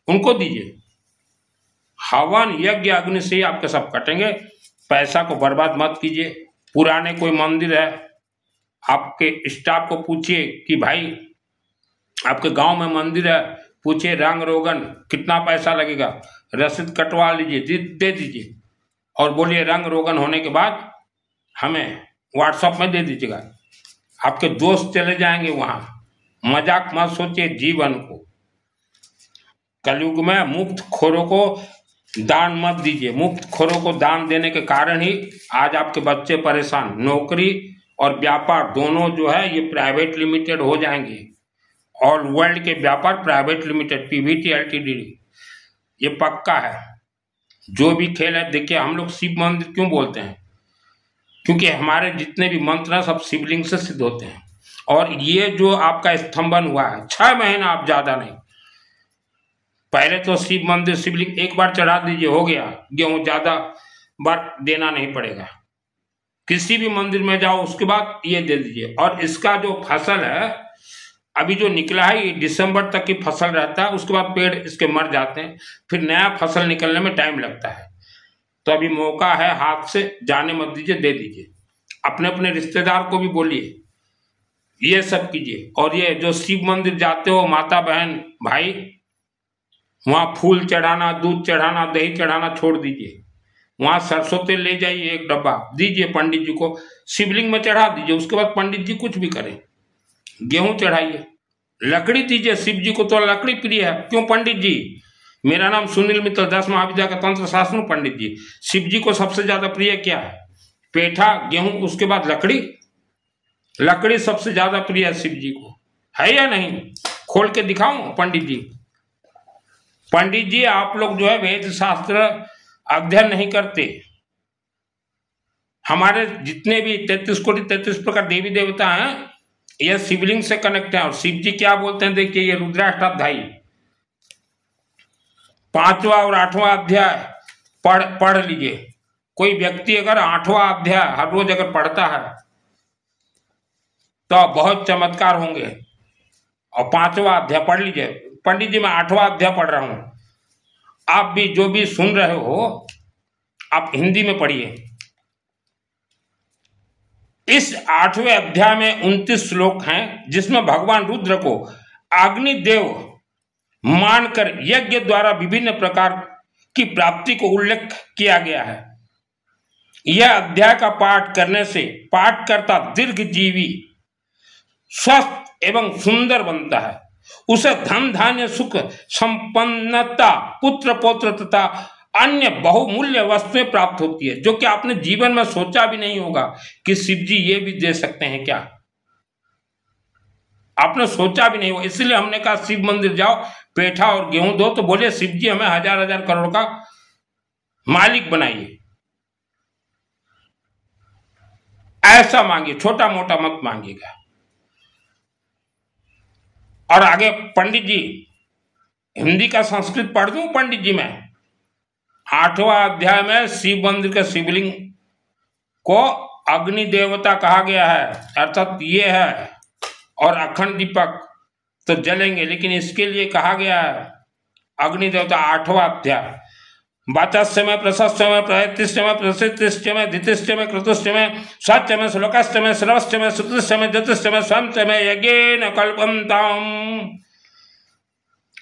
उनको दीजिए। हवन यज्ञ अग्नि से ही आपके सब कटेंगे। पैसा को बर्बाद मत कीजिए। पुराने कोई मंदिर है, आपके स्टाफ को पूछिए कि भाई आपके गांव में मंदिर है, पूछिए रंग रोगन कितना पैसा लगेगा, रसीद कटवा लीजिए, दे दीजिए और बोलिए रंग रोगन होने के बाद हमें व्हाट्सएप में दे दीजिएगा। आपके दोस्त चले जाएंगे वहां। मजाक मत सोचिए जीवन को। कलयुग में मुफ्त खोरों को दान मत दीजिए। मुफ्त खोरों को दान देने के कारण ही आज आपके बच्चे परेशान। नौकरी और व्यापार दोनों जो है ये प्राइवेट लिमिटेड हो जाएंगे। ऑल वर्ल्ड के व्यापार प्राइवेट लिमिटेड, पीवीटी एलटीडी, ये पक्का है। जो भी खेल है, देखिए हम लोग शिव मंदिर क्यों बोलते हैं, क्योंकि हमारे जितने भी मंत्र हैं सब शिवलिंग से सिद्ध होते हैं। और ये जो आपका स्तंभन हुआ है 6 महीना, आप ज्यादा नहीं, पहले तो शिव मंदिर शिवलिंग एक बार चढ़ा दीजिए, हो गया। गेहूं ज्यादा बार देना नहीं पड़ेगा। किसी भी मंदिर में जाओ उसके बाद ये दे दीजिए। और इसका जो फसल है अभी जो निकला है, ये दिसंबर तक की फसल रहता है, उसके बाद पेड़ इसके मर जाते हैं, फिर नया फसल निकलने में टाइम लगता है। तो अभी मौका है, हाथ से जाने मत दीजिए, दे दीजिए। अपने अपने रिश्तेदार को भी बोलिए, ये सब कीजिए। और ये जो शिव मंदिर जाते हो माता बहन भाई, वहां फूल चढ़ाना, दूध चढ़ाना, दही चढ़ाना छोड़ दीजिए। वहां सरसों तेल ले जाइए, 1 डब्बा दीजिए पंडित जी को, शिवलिंग में चढ़ा दीजिए। उसके बाद पंडित जी कुछ भी करें। गेहूं चढ़ाइए, लकड़ी दीजिए। शिव जी को तो लकड़ी प्रिय है। क्यों पंडित जी? मेरा नाम सुनील मित्तल, 10 महाविद्या का तंत्र शास्त्र पंडित जी। शिव जी को सबसे ज्यादा प्रिय क्या है? पेठा, गेहूं, उसके बाद लकड़ी। लकड़ी सबसे ज्यादा प्रिय है शिव जी को, है या नहीं? खोल के दिखाऊं पंडित जी? पंडित जी आप लोग जो है वेद शास्त्र अध्ययन नहीं करते। हमारे जितने भी 33 कोटि 33 प्रकार देवी देवता हैं, यह शिवलिंग से कनेक्ट है। और शिव जी क्या बोलते हैं, देखिए ये रुद्राष्टाध्यायी 5वां और 8वां अध्याय पढ़ लीजिए। कोई व्यक्ति अगर 8वां अध्याय हर रोज अगर पढ़ता है तो बहुत चमत्कार होंगे। और 5वां अध्याय पढ़ लीजिए। पंडित जी मैं 8वां अध्याय पढ़ रहा हूं, आप भी जो भी सुन रहे हो आप हिंदी में पढ़िए। इस 8वें अध्याय में 29 श्लोक हैं, जिसमें भगवान रुद्र को अग्निदेव मानकर यज्ञ द्वारा विभिन्न प्रकार की प्राप्ति को उल्लेख किया गया है। यह अध्याय का पाठ करने से पाठकर्ता दीर्घजीवी, स्वस्थ एवं सुंदर बनता है। उसे धन धान्य सुख संपन्नता, पुत्र पौत्र तथा अन्य बहुमूल्य वस्तुएं प्राप्त होती है, जो कि आपने जीवन में सोचा भी नहीं होगा कि शिव जी ये भी दे सकते हैं क्या। आपने सोचा भी नहीं होगा। इसलिए हमने कहा शिव मंदिर जाओ, पेठा और गेहूं दो तो बोले शिव जी हमें 1000 करोड़ का मालिक बनाइए। ऐसा मांगिए, छोटा मोटा मत मांगिएगा। और आगे पंडित जी, हिंदी का संस्कृत पढ़ दूं पंडित जी मैं? 8वां अध्याय में शिव मंदिर के शिवलिंग को अग्नि देवता कहा गया है, अर्थात ये है। और अखंड दीपक तो जलेंगे, लेकिन इसके लिए कहा गया है अग्नि देवता। 8वां अध्याय वाचस्य में, प्रशस्य में, प्रयतिष्य में, प्रसिद्धिष्य में, धितिष्य में, कृतुष्य में, सत्य में, श्लोकस्य में, सर्वस्य में, श्रुतिष्य में, ज्योतिष्य में, स्वयं में, यज्ञेन कल्पन्ताम।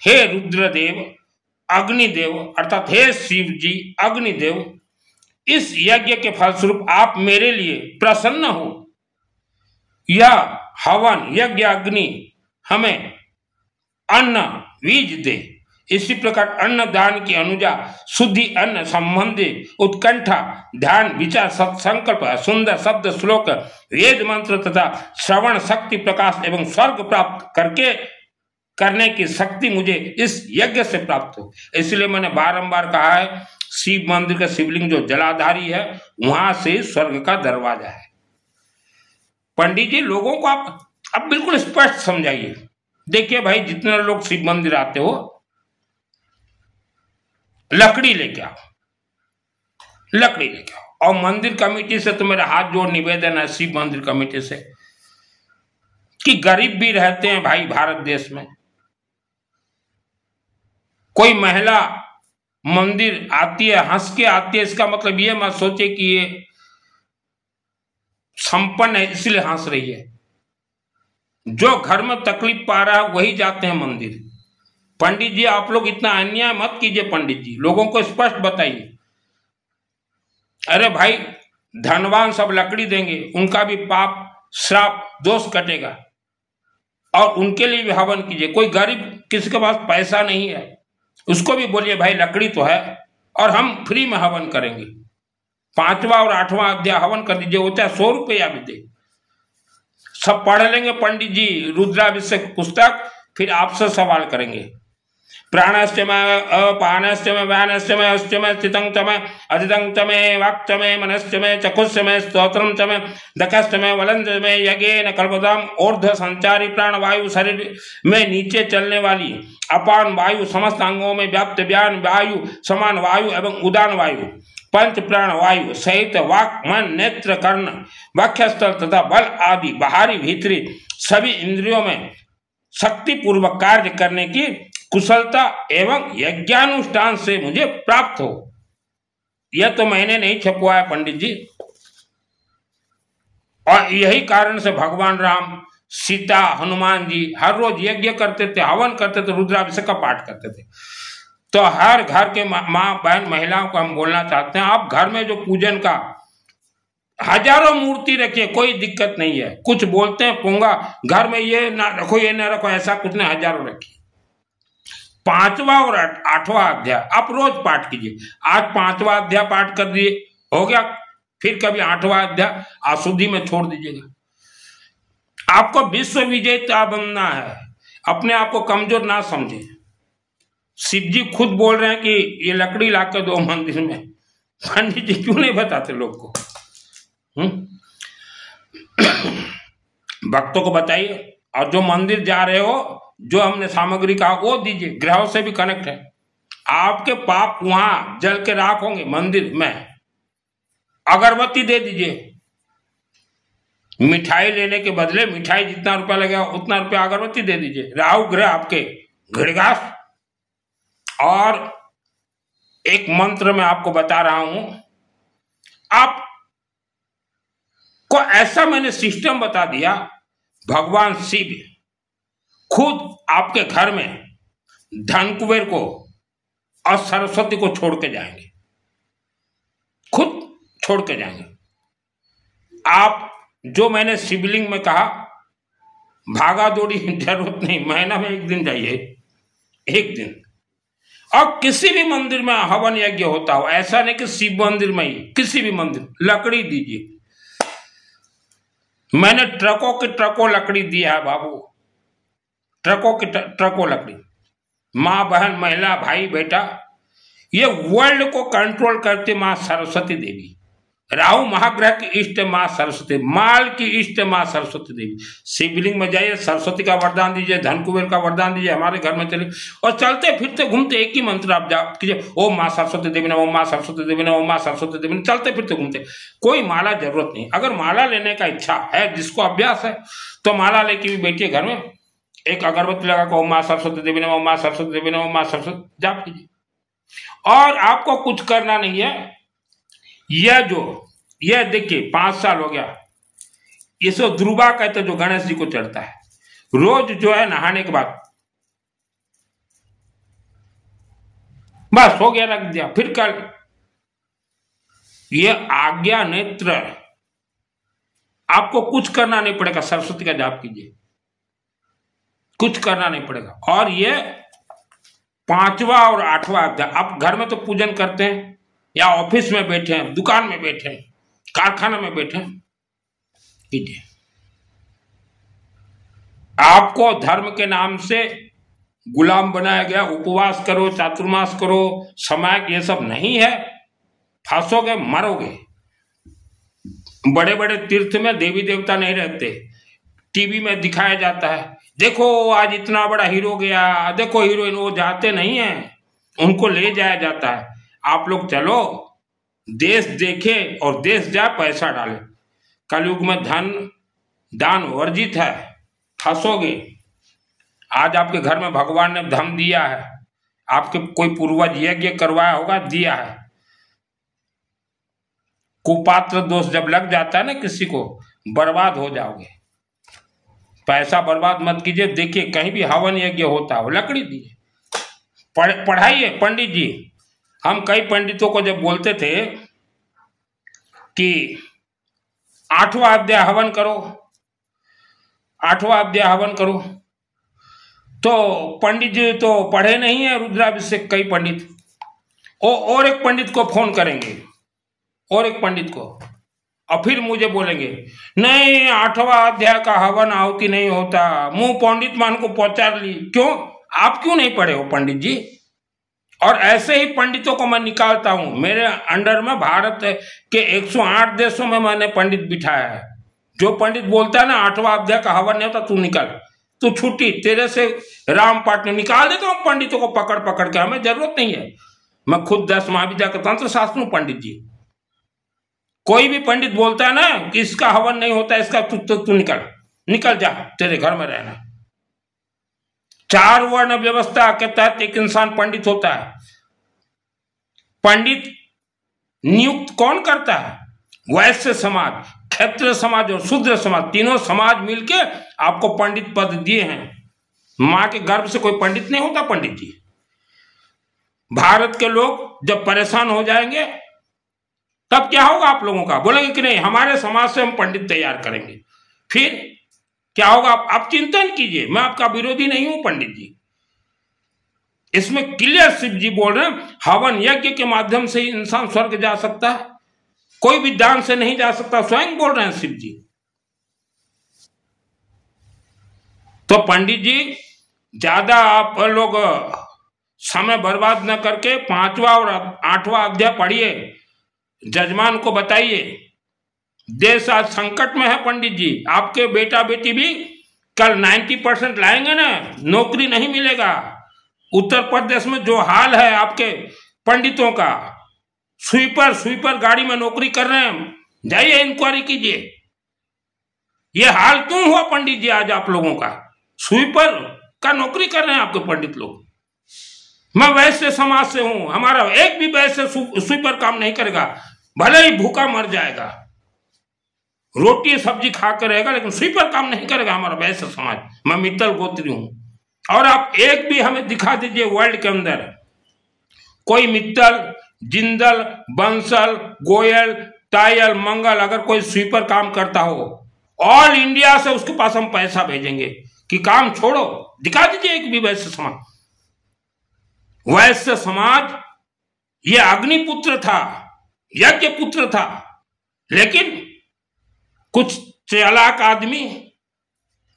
हे रुद्रदेव, अग्निदेव अर्थात हे शिव जी अग्निदेव, इस यज्ञ के फलस्वरूप आप मेरे लिए प्रसन्न हो। यह हवन यज्ञ अग्नि हमें अन्न बीज दे। इसी प्रकार अन्न दान की अनुजा शुद्धि, अन्न संबंधी उत्कंठा, ध्यान, विचार, सत्संकल्प, सुंदर शब्द, श्लोक, वेद मंत्र तथा श्रवण शक्ति, प्रकाश एवं स्वर्ग प्राप्त करने की शक्ति मुझे इस यज्ञ से प्राप्त हो। इसलिए मैंने बारंबार कहा है, शिव मंदिर का शिवलिंग जो जलाधारी है वहां से स्वर्ग का दरवाजा है। पंडित जी लोगों को आप बिल्कुल स्पष्ट समझाइए। देखिए भाई, जितने लोग शिव मंदिर आते हो लकड़ी लेके आओ, लकड़ी लेके आओ। और मंदिर कमेटी से तो मेरा हाथ जोड़ निवेदन है, शिव मंदिर कमेटी से, कि गरीब भी रहते हैं भाई भारत देश में। कोई महिला मंदिर आती है, हंस के आती है, इसका मतलब ये मत सोचे कि ये संपन्न है इसलिए हंस रही है। जो घर में तकलीफ पा रहा है वही जाते हैं मंदिर। पंडित जी आप लोग इतना अन्याय मत कीजिए, पंडित जी लोगों को स्पष्ट बताइए। अरे भाई धनवान सब लकड़ी देंगे, उनका भी पाप श्राप दोष कटेगा, और उनके लिए भी हवन कीजिए। कोई गरीब किसी के पास पैसा नहीं है, उसको भी बोलिए भाई लकड़ी तो है और हम फ्री में हवन करेंगे। 5वां और 8वां अध्याय हवन कर दीजिए, वो चाहे 100 रुपया भी दे। सब पढ़ लेंगे पंडित जी रुद्राभिषेक पुस्तक, फिर आपसे सवाल करेंगे। प्राणश्चमय अपानश्चमय व्यानश्चमय अश्चमय स्थितं चमय अधितं चमय वाक्चमय मनश्चमय चक्षुश्चमय स्तोत्रं चमय दक्षश्चमय वलंचमय यज्ञेन कल्पताम। ऊर्ध्व संचारी प्राण वायु शरीर में नीचे चलने वाली, अपान वायु समस्त अंगों में व्याप्त व्यान वायु, समान वायु एवं उदान वायु, पंच प्राण वायु सहित वाक मन नेत्र कर्ण वक्षस्थल तथा बल आदि बाहरी भीतरी सभी इंद्रियों में शक्ति पूर्वक कार्य करने की कुशलता एवं यज्ञानुष्ठान से मुझे प्राप्त हो। यह तो मैंने नहीं छपवाया पंडित जी, और यही कारण से भगवान राम, सीता, हनुमान जी हर रोज यज्ञ करते थे, हवन करते थे, रुद्राभिषेक का पाठ करते थे। तो हर घर के माँ बहन महिलाओं को हम बोलना चाहते हैं, आप घर में जो पूजन का हजारों मूर्ति रखिए, कोई दिक्कत नहीं है। कुछ बोलते हैं पोंगा घर में ये ना रखो ये ना रखो, ऐसा कुछ नहीं, हजारों रखिए। 5वां और 8वां अध्याय आप रोज पाठ कीजिए। आज 5वां अध्याय पाठ कर दिए, हो गया, फिर कभी 8वां अध्याय अशुद्धि में छोड़ दीजिएगा। आपको विश्व विजेता बनना है, अपने आप को कमजोर ना समझे। शिव जी खुद बोल रहे हैं कि ये लकड़ी लाकर दो मंदिर में, पंडित जी क्यों नहीं बताते लोग को? भक्तों को बताइए, और जो मंदिर जा रहे हो जो हमने सामग्री कहा वो दीजिए, ग्रहों से भी कनेक्ट है। आपके पाप वहां जल के राख होंगे मंदिर में। अगरबत्ती दे दीजिए, मिठाई लेने के बदले मिठाई जितना रुपया लगेगा उतना रुपया अगरबत्ती दे दीजिए। राहु ग्रह आपके घृतघात। और एक मंत्र मैं आपको बता रहा हूं, आप को ऐसा मैंने सिस्टम बता दिया, भगवान शिव खुद आपके घर में धन कुबेर को और सरस्वती को छोड़ के जाएंगे, खुद छोड़ के जाएंगे। आप जो मैंने शिवलिंग में कहा, भागा दौड़ी जरूरत नहीं, महीना में 1 दिन जाइए, 1 दिन। और किसी भी मंदिर में हवन यज्ञ होता हो, ऐसा नहीं कि शिव मंदिर में ही, किसी भी मंदिर लकड़ी दीजिए। मैंने ट्रकों के ट्रकों लकड़ी दिया है बाबू, ट्रकों के ट्रकों लकड़ी। माँ बहन महिला भाई बेटा, ये वर्ल्ड को कंट्रोल करते माँ सरस्वती देवी। राहु महाग्रह की इष्ट माँ सरस्वती, माल की इष्ट माँ सरस्वती देवी। शिवलिंग में जाइए, सरस्वती का वरदान दीजिए, धन कुबेर का वरदान दीजिए, हमारे घर में चले। और चलते फिरते घूमते एक ही मंत्र आप जाप कीजिए, ओम माँ सरस्वती देवी नमः, ओम माँ सरस्वती देवी नमः, ओम माँ सरस्वती देवी नमः। चलते फिरते घूमते, कोई माला जरूरत नहीं। अगर माला लेने का इच्छा है, जिसको अभ्यास है, तो माला लेके भी बैठिए घर में, एक अगरबत्ती लगा कर ओम माँ सरस्वती देवी नमः, ओम माँ सरस्वती देवी नमः, ओम माँ सरस्वती जाप कीजिए। और आपको कुछ करना नहीं है। यह देखिए 5 साल हो गया, ये सो ध्रुवा कहते जो गणेश जी को चढ़ता है, रोज जो है नहाने के बाद बस हो गया, रख दिया। फिर कल ये आज्ञा नेत्र, आपको कुछ करना नहीं पड़ेगा, सरस्वती का जाप कीजिए, कुछ करना नहीं पड़ेगा। और ये 5वां और 8वां अध्याय आप घर में तो पूजन करते हैं, या ऑफिस में बैठे हैं, दुकान में बैठे हैं, कारखाना में बैठे हैं, कीजिए। आपको धर्म के नाम से गुलाम बनाया गया, उपवास करो, चातुर्मास करो, समय ये सब नहीं है, फंसोगे, मरोगे। बड़े बड़े तीर्थ में देवी देवता नहीं रहते, टीवी में दिखाया जाता है, देखो आज इतना बड़ा हीरो गया, देखो हीरोइन, वो जाते नहीं है, उनको ले जाया जाता है। आप लोग चलो, देश देखे और देश जाए पैसा डाले। कलयुग में धन दान वर्जित है, फंसोगे। आज आपके घर में भगवान ने धन दिया है, आपके कोई पूर्वज यज्ञ करवाया होगा, दिया है। कुपात्र दोष जब लग जाता है ना किसी को, बर्बाद हो जाओगे। पैसा बर्बाद मत कीजिए। देखिए कहीं भी हवन यज्ञ होता हो, लकड़ी दीजिए, पढ़ाइए। पंडित जी, हम कई पंडितों को जब बोलते थे कि 8वां अध्याय हवन करो, 8वां अध्याय हवन करो, तो पंडित जी तो पढ़े नहीं है रुद्राभिषेक। कई पंडित और एक पंडित को फोन करेंगे, और एक पंडित को, और फिर मुझे बोलेंगे नहीं 8वां अध्याय का हवन आहुति नहीं होता। मुंह पंडित मान को पहुंचा ली। क्यों? आप क्यों नहीं पढ़े हो पंडित जी? और ऐसे ही पंडितों को मैं निकालता हूं। मेरे अंडर में भारत के 108 देशों में मैंने पंडित बिठाया है। जो पंडित बोलता है ना 8वां अध्याय का हवन नहीं होता, तू निकल, तू छुट्टी, तेरे से राम पाठ में निकाल देता हूं पंडितों को पकड़ पकड़ के। हमें जरूरत नहीं है। मैं खुद 10 महाविद्या का तंत्र शास्त्र हूं पंडित जी। कोई भी पंडित बोलता है ना कि इसका हवन नहीं होता, इसका तू निकल जा, तेरे घर में रहना। 4 वर्ण व्यवस्था के तहत एक इंसान पंडित होता है। पंडित नियुक्त कौन करता है? वैश्य समाज, क्षत्रिय समाज और शूद्र समाज, तीनों समाज मिलके आपको पंडित पद दिए हैं। मां के गर्भ से कोई पंडित नहीं होता पंडित जी। भारत के लोग जब परेशान हो जाएंगे तब क्या होगा आप लोगों का? बोलेंगे कि नहीं हमारे समाज से हम पंडित तैयार करेंगे। फिर क्या होगा? आप चिंतन कीजिए। मैं आपका विरोधी नहीं हूं पंडित जी। इसमें क्लियर शिव जी बोल रहे हैं हवन यज्ञ के माध्यम से ही इंसान स्वर्ग जा सकता है, कोई भी दान से नहीं जा सकता। स्वयं बोल रहे हैं शिव जी। तो पंडित जी ज्यादा आप लोग समय बर्बाद न करके 5वां और 8वां अध्याय पढ़िए, जजमान को बताइए। देश आज संकट में है पंडित जी। आपके बेटा बेटी भी कल 90% लाएंगे ना, नौकरी नहीं मिलेगा। उत्तर प्रदेश में जो हाल है आपके पंडितों का, स्वीपर गाड़ी में नौकरी कर रहे हैं, जाइए इंक्वायरी कीजिए। ये हाल क्यों हुआ पंडित जी आज आप लोगों का? स्वीपर का नौकरी कर रहे हैं आपके पंडित लोग। मैं वैश्य समाज से हूं, हमारा एक भी वैश्य स्वीपर काम नहीं करेगा, भले ही भूखा मर जाएगा, रोटी सब्जी खा कर रहेगा, लेकिन स्वीपर काम नहीं करेगा हमारा वैश्य समाज। मैं मित्तल गोत्री हूं। और आप एक भी हमें दिखा दीजिए वर्ल्ड के अंदर कोई मित्तल, जिंदल, बंसल, गोयल, टायल, मंगल अगर कोई स्वीपर काम करता हो, ऑल इंडिया से उसके पास हम पैसा भेजेंगे कि काम छोड़ो, दिखा दीजिए एक भी वैश्य समाज। वैश्य समाज ये अग्निपुत्र था, यज्ञ पुत्र था, लेकिन कुछ चालाक आदमी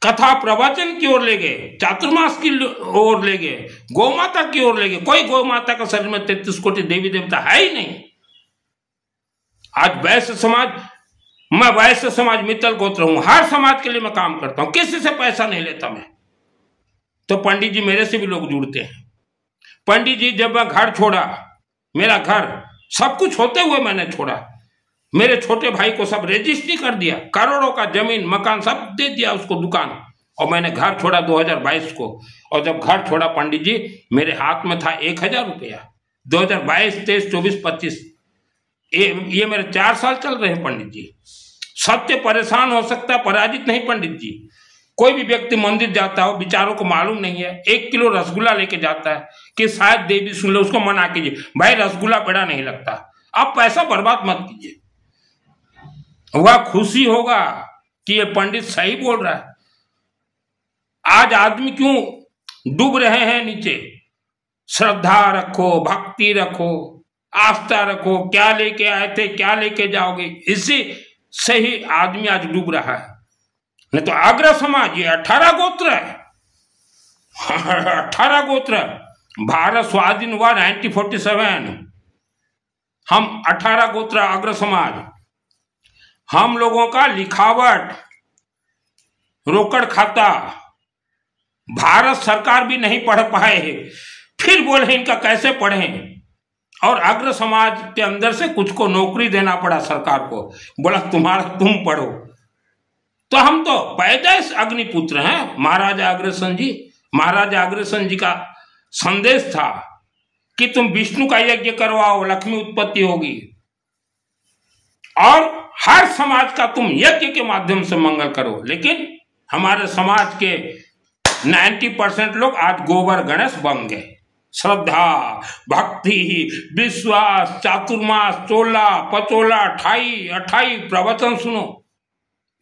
कथा प्रवचन की ओर ले गए, चातुर्मास की ओर ले गए, गौ माता की ओर ले गए। कोई गौ माता का शरीर में 33 कोटि देवी देवता है ही नहीं। आज वैश्य समाज, मैं वैश्य समाज मित्तल गोत्र हूं, हर समाज के लिए मैं काम करता हूं, किसी से पैसा नहीं लेता मैं। तो पंडित जी मेरे से भी लोग जुड़ते हैं। पंडित जी जब मैं घर छोड़ा, मेरा घर सब कुछ होते हुए मैंने छोड़ा, मेरे छोटे भाई को सब रजिस्ट्री कर दिया, करोड़ों का जमीन मकान सब दे दिया उसको, दुकान, और मैंने घर छोड़ा 2022 को। और जब घर छोड़ा पंडित जी मेरे हाथ में था 1000 रुपया। 2022, 23, 24, 25 ये मेरे 4 साल चल रहे हैं पंडित जी। सत्य परेशान हो सकता है, पराजित नहीं पंडित जी। कोई भी व्यक्ति मंदिर जाता हो, विचारों को मालूम नहीं है, 1 किलो रसगुल्ला लेके जाता है कि शायद देवी सुन लो, उसको मना कीजिए, भाई रसगुल्ला बड़ा नहीं लगता। आप पैसा बर्बाद मत कीजिए, वह खुशी होगा कि ये पंडित सही बोल रहा है। आज आदमी क्यों डूब रहे हैं नीचे? श्रद्धा रखो, भक्ति रखो, आस्था रखो, क्या लेके आए थे क्या लेके जाओगे, इसी से ही आदमी आज डूब रहा है। नहीं तो आग्रह समाज ये 18 गोत्र है, 18 गोत्र। भारत स्वाधीन हुआ 1947, हम 18 गोत्र अग्र समाज। हम लोगों का लिखावट, रोकड़ खाता भारत सरकार भी नहीं पढ़ पाए, फिर बोले इनका कैसे पढ़ें। और अग्र समाज के अंदर से कुछ को नौकरी देना पड़ा सरकार को, बोला तुम पढ़ो। तो हम तो पैदाइश अग्निपुत्र हैं। महाराजा अग्रसेन जी का संदेश था कि तुम विष्णु का यज्ञ करवाओ, लक्ष्मी उत्पत्ति होगी, और हर समाज का तुम यज्ञ के माध्यम से मंगल करो। लेकिन हमारे समाज के 90% लोग आज गोबर गणेश बन गए। श्रद्धा, भक्ति, विश्वास, चातुर्मास, चोला पचोला, अठाई प्रवचन सुनो,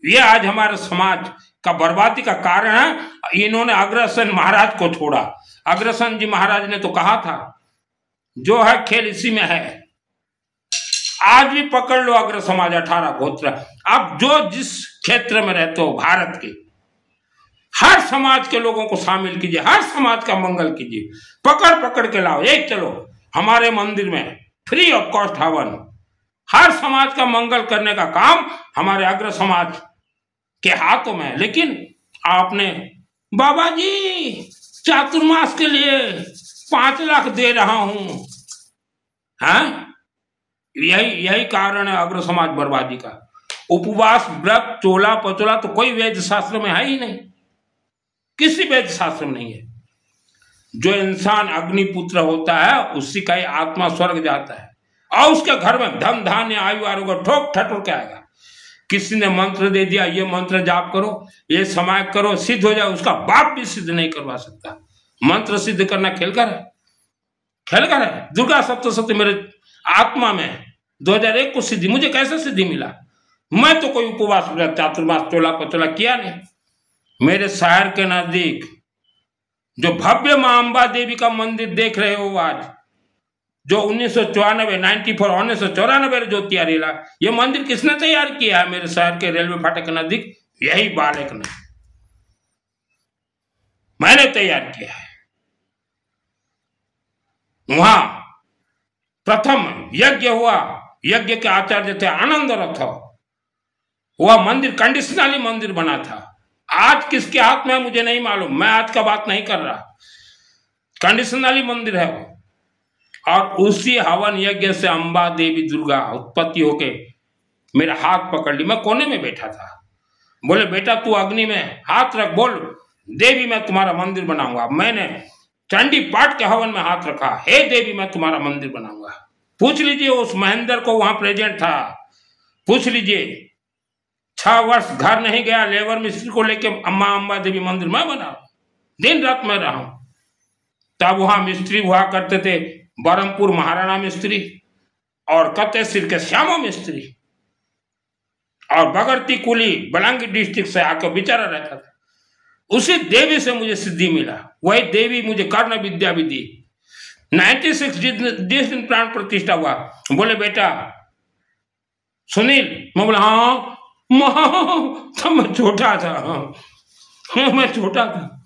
ये आज हमारे समाज का बर्बादी का कारण है। इन्होंने अग्रसेन महाराज को छोड़ा। अग्रसेन जी महाराज ने तो कहा था जो है खेल इसी में है। आज भी पकड़ लो अग्र समाज 18 गोत्र। आप जो जिस क्षेत्र में रहते हो भारत के, हर समाज के लोगों को शामिल कीजिए, हर समाज का मंगल कीजिए, पकड़ के लाओ। एक चलो हमारे मंदिर में फ्री ऑफ कॉस्ट हवन। हर समाज का मंगल करने का काम हमारे अग्र समाज के हाथों में है। लेकिन आपने बाबा जी चातुर्मास के लिए 5 लाख दे रहा हूं, हाँ, यही कारण है अग्र समाज बर्बादी का। उपवास, व्रत, चोला पचोला तो कोई वेद शास्त्र में है ही नहीं, किसी वेद शास्त्र में नहीं है। जो इंसान अग्निपुत्र होता है उसी का ही आत्मा स्वर्ग जाता है, और उसके घर में धन धान्य आयु आरोग्य ठोक ठटोर के आएगा। किसी ने मंत्र दे दिया, ये मंत्र जाप करो, ये समाय करो, सिद्ध हो जाए, उसका बाप भी सिद्ध नहीं करवा सकता। मंत्र सिद्ध करना खेलकर है। दुर्गा सप्तशती मेरे आत्मा में 2001 को सिद्धि, मुझे कैसे सिद्धि मिला? मैं तो कोई उपवास, व्रत, चातुर्मास, चोला पचोला किया नहीं। मेरे शहर के नजदीक जो भव्य मां अंबा देवी का मंदिर देख रहे हो आज, जो 1994 जो तैयार, ये मंदिर किसने तैयार किया है? मेरे शहर के रेलवे फाटक के नजदीक यही बालक ने, मैंने तैयार किया है। वहां प्रथम यज्ञ हुआ, यज्ञ के आचार्य थे आनंद रथ। वह मंदिर कंडीशनली मंदिर बना था। आज किसके हाथ में है मुझे नहीं मालूम, मैं आज का बात नहीं कर रहा। कंडीशनली मंदिर है वो। और उसी हवन यज्ञ से अंबा देवी दुर्गा उत्पत्ति होके मेरा हाथ पकड़ ली। मैं कोने में बैठा था, बोले बेटा तू अग्नि में हाथ रख, बोल देवी मैं तुम्हारा मंदिर बनाऊंगा। मैंने चंडी पाठ के हवन में हाथ रखा, हे देवी मैं तुम्हारा मंदिर बनाऊंगा। पूछ लीजिए उस महेंद्र को, वहां प्रेजेंट था, पूछ लीजिए। 6 वर्ष घर नहीं गया, लेबर मिस्त्री को लेके अम्मा अंबा देवी मंदिर मैं बना, दिन रात में रहा। तब वहां मिस्त्री हुआ करते थे बरमपुर महाराणा मिस्त्री और कत्ते सिर के श्यामा मिस्त्री, और बगरती कुली बलांगी डिस्ट्रिक्ट से आकर बेचारा रहता था। उसी देवी से मुझे सिद्धि मिला। वही देवी मुझे कर्ण विद्या भी दी। 96 जिस दिन प्राण प्रतिष्ठा हुआ, बोले बेटा सुनील, मैं बोला हाँ, तब मैं छोटा था, मैं छोटा था।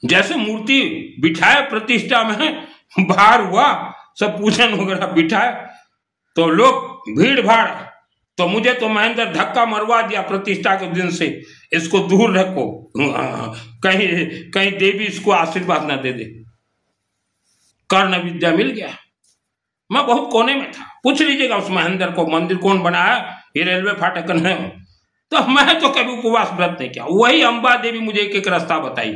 जैसे मूर्ति बिठाए प्रतिष्ठा में, बाहर हुआ सब पूजन वगैरह बिठाए, तो लोग भीड़ भाड़, तो मुझे तो महेंद्र धक्का मरवा दिया प्रतिष्ठा के दिन से, इसको दूर रखो, कहीं देवी इसको आशीर्वाद ना दे दे। कर्ण विद्या मिल गया। मैं बहुत कोने में था, पूछ लीजिएगा उस महेंद्र को मंदिर कौन बनाया, ये रेलवे फाटक है। तो मैं तो कभी उपवास व्रत नहीं किया। वही अंबा देवी मुझे एक रास्ता बताई,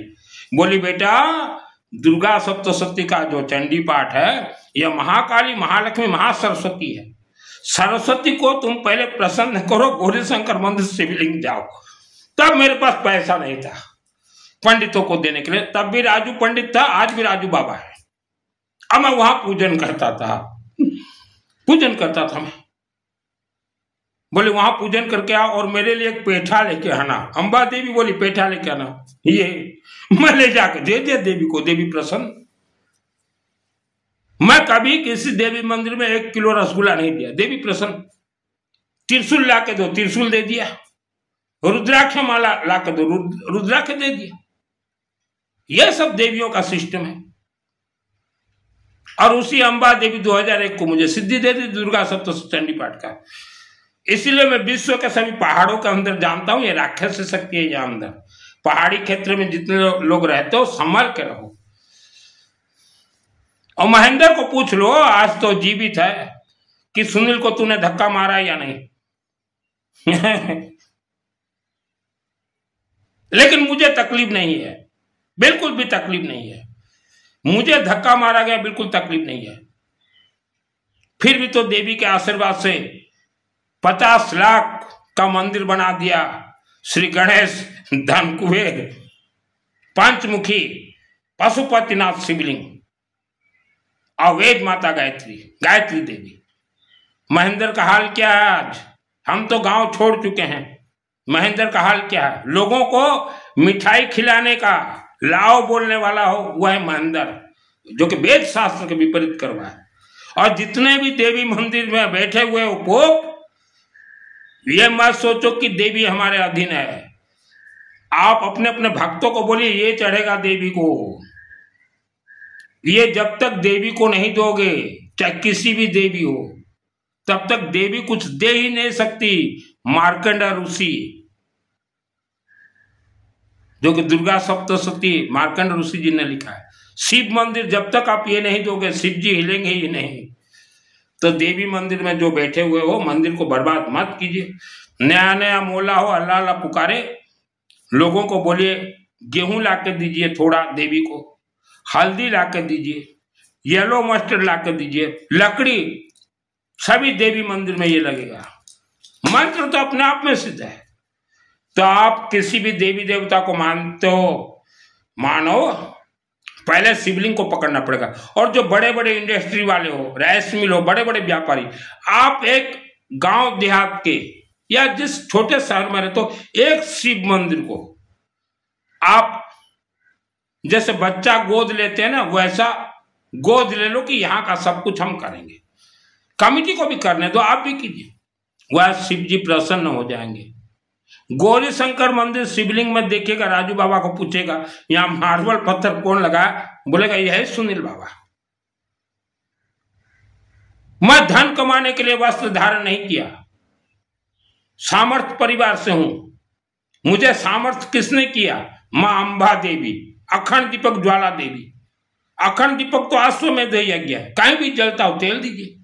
बोली बेटा दुर्गा सप्तशती का जो चंडी पाठ है, यह महाकाली, महालक्ष्मी, महासरस्वती है। सरस्वती को तुम पहले प्रसन्न करो, गौरी शंकर मंदिर शिवलिंग जाओ। तब मेरे पास पैसा नहीं था पंडितों को देने के लिए, तब भी राजू पंडित था, आज भी राजू बाबा है। अब मैं वहां पूजन करता था मैं। बोले वहां पूजन करके आओ और मेरे लिए एक पेठा लेके आना। अंबा देवी बोली पेठा लेके आना, ये मैं ले जाके दे दिया देवी को। देवी प्रसन्न। मैं कभी किसी देवी मंदिर में 1 किलो रसगुल्ला नहीं दिया, देवी प्रसन्न। त्रिशूल ला के दो, त्रिशूल दे दिया। रुद्राक्ष माला ला के दो, रुद्राक्ष दे दिया। यह सब देवियों का सिस्टम है। और उसी अंबा देवी 2001 को मुझे सिद्धि दे दी दुर्गा सप्तशती चंडी पाठ का। इसीलिए मैं विश्व के सभी पहाड़ों के अंदर जानता हूं ये राक्षस शक्ति है। यहाँ अंदर पहाड़ी क्षेत्र में जितने लोग रहते हो संभल के रहो। और महेंद्र को पूछ लो, आज तो जीवित है, कि सुनील को तूने धक्का मारा या नहीं। लेकिन मुझे तकलीफ नहीं है, बिल्कुल भी तकलीफ नहीं है। मुझे धक्का मारा गया, बिल्कुल तकलीफ नहीं है। फिर भी तो देवी के आशीर्वाद से 50 लाख का मंदिर बना दिया। श्री गणेश धन कुबेर पंचमुखी पशुपतिनाथ शिवलिंग और वेद माता गायत्री देवी। महेंद्र का हाल क्या है आज? हम तो गांव छोड़ चुके हैं। महेंद्र का हाल क्या है? लोगों को मिठाई खिलाने का लाओ बोलने वाला हो वह है महेंद्र, जो कि वेद शास्त्र के विपरीत करवा है। और जितने भी देवी मंदिर में बैठे हुए हो पोप, ये मत सोचो कि देवी हमारे अधीन है। आप अपने अपने भक्तों को बोलिए ये चढ़ेगा देवी को। ये जब तक देवी को नहीं दोगे, चाहे किसी भी देवी हो, तब तक देवी कुछ दे ही नहीं सकती। मार्कंड ऋषि, जो कि दुर्गा सप्तशती मार्कंड ऋषि जी ने लिखा है, शिव मंदिर जब तक आप ये नहीं दोगे, शिव जी हिलेंगे ही नहीं। तो देवी मंदिर में जो बैठे हुए हो, मंदिर को बर्बाद मत कीजिए। नया नया मोला हो, अल्लाह अल्लाह पुकारे, लोगों को बोलिए गेहूं लाके दीजिए, थोड़ा देवी को हल्दी लाके दीजिए, येलो मस्टर्ड लाके दीजिए, लकड़ी, सभी देवी मंदिर में ये लगेगा। मंत्र तो अपने आप में सिद्ध है। तो आप किसी भी देवी देवता को मानते हो, मानो, पहले शिवलिंग को पकड़ना पड़ेगा। और जो बड़े बड़े इंडस्ट्री वाले हो, राइस मिल हो, बड़े बड़े व्यापारी, आप एक गांव देहात के या जिस छोटे शहर में रहते हो, एक शिव मंदिर को आप जैसे बच्चा गोद लेते हैं ना, वैसा गोद ले लो कि यहाँ का सब कुछ हम करेंगे। कमिटी को भी करने दो, आप भी कीजिए, वह शिव जी प्रसन्न हो जाएंगे। गौरी शंकर मंदिर शिवलिंग में देखिएगा, राजू बाबा को पूछेगा यहाँ मार्बल पत्थर कौन लगाया, बोलेगा यह है सुनील बाबा। मैं धन कमाने के लिए वस्त्र धारण नहीं किया, सामर्थ्य परिवार से हूं। मुझे सामर्थ्य किसने किया? मां अंबा देवी, अखंड दीपक ज्वाला देवी। अखंड दीपक तो अश्वमेध यज्ञ है, कहीं भी जलता हो तेल दीजिए।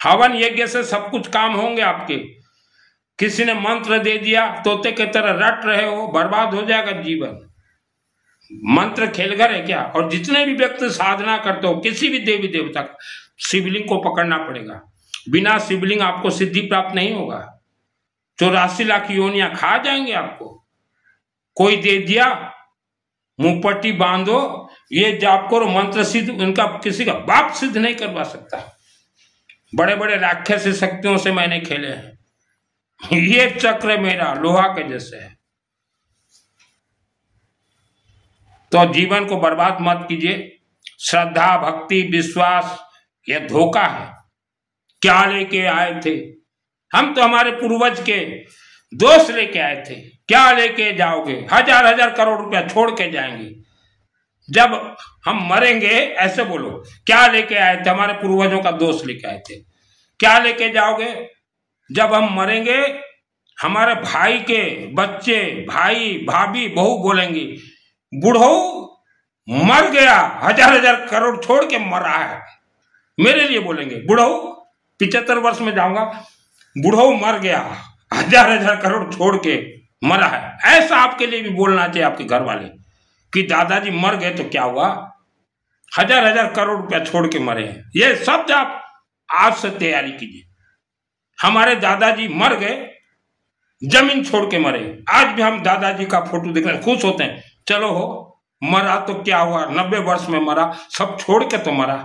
हवन यज्ञ से सब कुछ काम होंगे आपके। किसी ने मंत्र दे दिया, तोते के तरह रट रहे हो, बर्बाद हो जाएगा जीवन। मंत्र खेलघर है क्या? और जितने भी व्यक्ति साधना करते हो, किसी भी देवी देवता का, शिवलिंग को पकड़ना पड़ेगा। बिना शिवलिंग आपको सिद्धि प्राप्त नहीं होगा। 84 लाख योनियां खा जाएंगे आपको। कोई दे दिया, मुंह पट्टी बांधो, ये जाप करो, मंत्र सिद्ध, उनका किसी का बाप सिद्ध नहीं करवा सकता। बड़े बड़े राक्षसी शक्तियों से मैंने खेले हैं। ये चक्र मेरा लोहा के जैसे है। तो जीवन को बर्बाद मत कीजिए। श्रद्धा, भक्ति, विश्वास, यह धोखा है। क्या लेके आए थे हम? तो हमारे पूर्वज के दोष लेके आए थे। क्या लेके जाओगे? हजार हजार करोड़ रुपया छोड़ के जाएंगे। जब हम मरेंगे, ऐसे बोलो, क्या लेके आए थे? हमारे पूर्वजों का दोष लेके आए थे। क्या लेके जाओगे? जब हम मरेंगे, हमारे भाई के बच्चे, भाई भाभी, बहू बोलेंगे, बूढ़ो मर गया, हजार हजार करोड़ छोड़ के मरा है। मेरे लिए बोलेंगे, बूढ़ो 75 वर्ष में जाऊंगा, बूढ़ो मर गया, हजार हजार करोड़ छोड़ के मरा है। ऐसा आपके लिए भी बोलना चाहिए, आपके घर वाले, कि दादाजी मर गए तो क्या हुआ, हजार हजार करोड़ रुपया छोड़ के मरे हैं। ये शब्द आप आज से तैयारी कीजिए। हमारे दादाजी मर गए, जमीन छोड़ के मरे। आज भी हम दादाजी का फोटो देखने खुश होते हैं। चलो हो, मरा तो क्या हुआ, 90 वर्ष में मरा, सब छोड़ के तो मरा।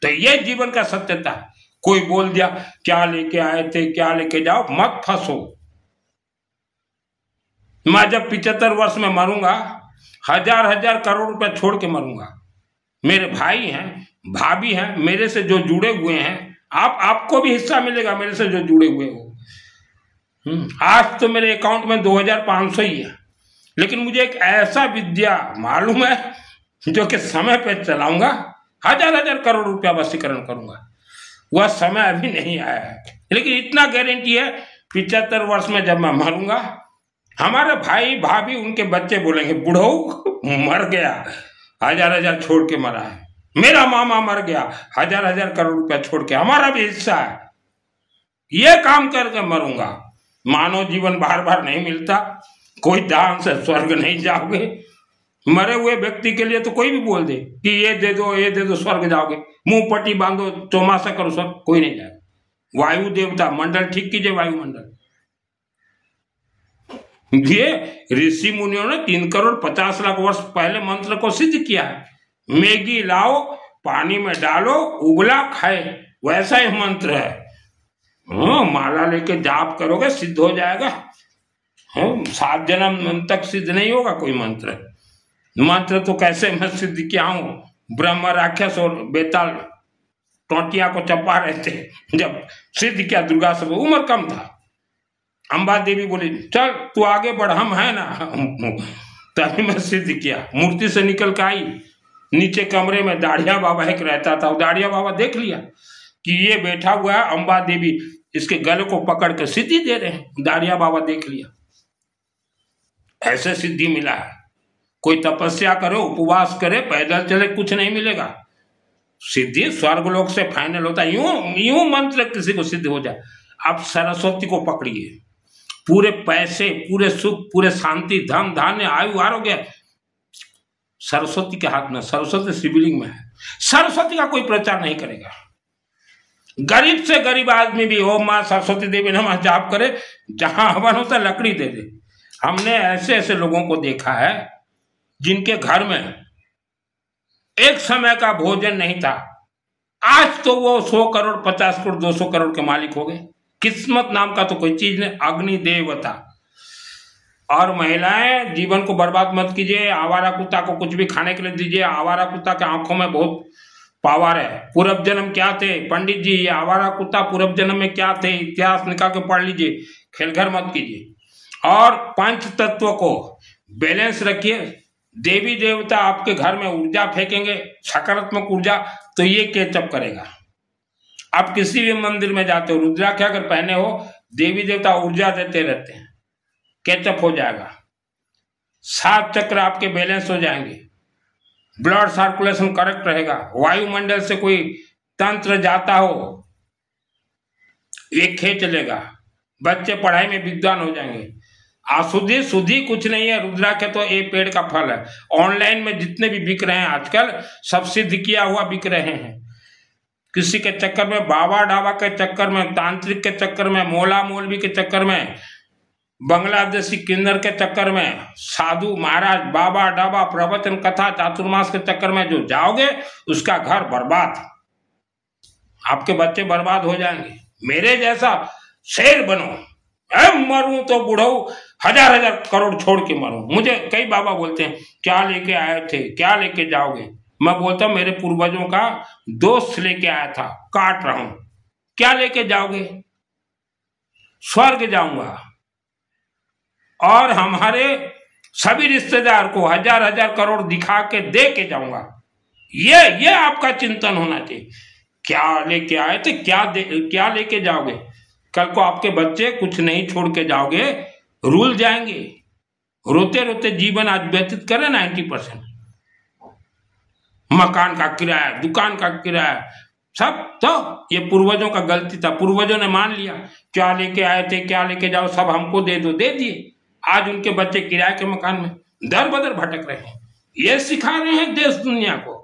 तो ये जीवन का सत्यता है। कोई बोल दिया क्या लेके आए थे, क्या लेके जाओ, मत फंसो। मैं जब 75 वर्ष में मरूंगा, हजार हजार करोड़ रुपया छोड़ के मरूंगा। मेरे भाई हैं, भाभी हैं, मेरे से जो जुड़े हुए हैं, आपको भी हिस्सा मिलेगा मेरे से जो जुड़े हुए हो। आज तो मेरे अकाउंट में 2500 ही है, लेकिन मुझे एक ऐसा विद्या मालूम है जो कि समय पे चलाऊंगा, हजार हजार करोड़ रुपया वशीकरण करूंगा। वह समय अभी नहीं आया है, लेकिन इतना गारंटी है 75 वर्ष में जब मैं मरूंगा, हमारे भाई भाभी, उनके बच्चे बोलेंगे, बूढ़ो मर गया, हजार हजार छोड़ के मरा है। मेरा मामा मर गया, 1000 करोड़ रुपया छोड़ के, हमारा भी हिस्सा है, ये काम करके मरूंगा। मानव जीवन बार बार नहीं मिलता, कोई दान से स्वर्ग नहीं जाओगे। मरे हुए व्यक्ति के लिए तो कोई भी बोल दे कि ये दे दो स्वर्ग जाओगे, मुंह पट्टी बांधो, चौमासा करो, स्वर्ग कोई नहीं जाएगा। वायु देवता, मंडल ठीक कीजिए, वायुमंडल। ये ऋषि मुनियों ने 3,50,00,000 वर्ष पहले मंत्र को सिद्ध किया है। मैगी लाओ, पानी में डालो, उबला खाए, वैसा ही मंत्र है। माला लेके जाप करोगे सिद्ध हो जाएगा। 7 जन्म तक सिद्ध नहीं होगा कोई मंत्र। मंत्र तो कैसे मैं सिद्ध किया हूं, ब्रह्म राक्षस और बेताल टोटिया को चपा रहे थे, जब सिद्ध किया दुर्गा सब, उम्र कम था। अंबा देवी बोली चल तू आगे बढ़, हम है ना, तभी मैं सिद्ध किया। मूर्ति से निकल के आई, नीचे कमरे में दाढ़िया बाबा एक रहता था, दाढ़िया बाबा देख लिया कि ये बैठा हुआ है, अंबा देवी इसके गले को पकड़ के सिद्धि दे रहे हैं। दाढ़िया बाबा देख लिया, ऐसे सिद्धि मिला है। कोई तपस्या करे, उपवास करे, पैदल चले, कुछ नहीं मिलेगा। सिद्धि स्वर्गलोक से फाइनल होता है। यूं मंत्र किसी को सिद्ध हो जाए। आप सरस्वती को पकड़िए, पूरे पैसे, पूरे सुख, पूरे शांति, धन धान्य, आयु आरोग्य सरस्वती के हाथ में। सरस्वती शिवलिंग में है। सरस्वती का कोई प्रचार नहीं करेगा। गरीब से गरीब आदमी भी ओम मां सरस्वती देवी नमः जाप करे, जहां हवन होता लकड़ी दे दे। हमने ऐसे ऐसे लोगों को देखा है जिनके घर में एक समय का भोजन नहीं था, आज तो वो 100 करोड़, 50 करोड़, 200 करोड़ के मालिक हो गए। किस्मत नाम का तो कोई चीज नहीं। अग्नि देवता। और महिलाएं, जीवन को बर्बाद मत कीजिए। आवारा कुत्ता को कुछ भी खाने के लिए दीजिए। आवारा कुत्ता के आंखों में बहुत पावर है। पूर्व जन्म क्या थे पंडित जी, ये आवारा कुत्ता पूर्व जन्म में क्या थे, इतिहास निकाल के पढ़ लीजिए। खेलघर मत कीजिए। और पंच तत्व को बैलेंस रखिए। देवी देवता आपके घर में ऊर्जा फेंकेंगे, सकारात्मक ऊर्जा, तो ये कैचअप करेगा। आप किसी भी मंदिर में जाते हो, रुद्राक्ष अगर पहने हो, देवी देवता ऊर्जा देते रहते हैं, कैचअप हो जाएगा। 7 चक्र आपके बैलेंस हो जाएंगे, ब्लड सर्कुलेशन करेक्ट रहेगा। वायुमंडल से कोई तंत्र जाता हो, ये खींच लेगा। बच्चे पढ़ाई में विद्वान हो जाएंगे। अशुद्धि शुद्धि कुछ नहीं है। रुद्राक्ष तो एक पेड़ का फल है। ऑनलाइन में जितने भी बिक रहे हैं आजकल, सब सिद्ध किया हुआ बिक रहे हैं। किसी के चक्कर में, बाबा डाबा के चक्कर में, तांत्रिक के चक्कर में, मौला मौलवी के चक्कर में, बांग्लादेशी किन्नर के चक्कर में, साधु महाराज, बाबा डाबा, प्रवचन कथा, चातुर्मास के चक्कर में जो जाओगे, उसका घर बर्बाद, आपके बच्चे बर्बाद हो जाएंगे। मेरे जैसा शेर बनो। मरूं तो बुढ़ऊ 1000 करोड़ छोड़ के मरूं। मुझे कई बाबा बोलते हैं क्या लेके आए थे, क्या लेके जाओगे। मैं बोलता हूं मेरे पूर्वजों का दोस्त लेके आया था, काट रहा हूं। क्या लेके जाओगे? स्वर्ग जाऊंगा। और हमारे सभी रिश्तेदार को 1000 करोड़ दिखा के दे के जाऊंगा। ये आपका चिंतन होना चाहिए। क्या लेके आए थे, क्या लेके जाओगे। कल को आपके बच्चे कुछ नहीं छोड़ के जाओगे, रुल जाएंगे। रोते रोते जीवन आज व्यतीत करें 90%। मकान का किराया, दुकान का किराया, सब तो ये पूर्वजों का गलती था। पूर्वजों ने मान लिया, क्या लेके आए थे, क्या लेके जाओ, सब हमको दे दो, दे दिए। आज उनके बच्चे किराए के मकान में दर बदर भटक रहे हैं। ये सिखा रहे हैं देश दुनिया को।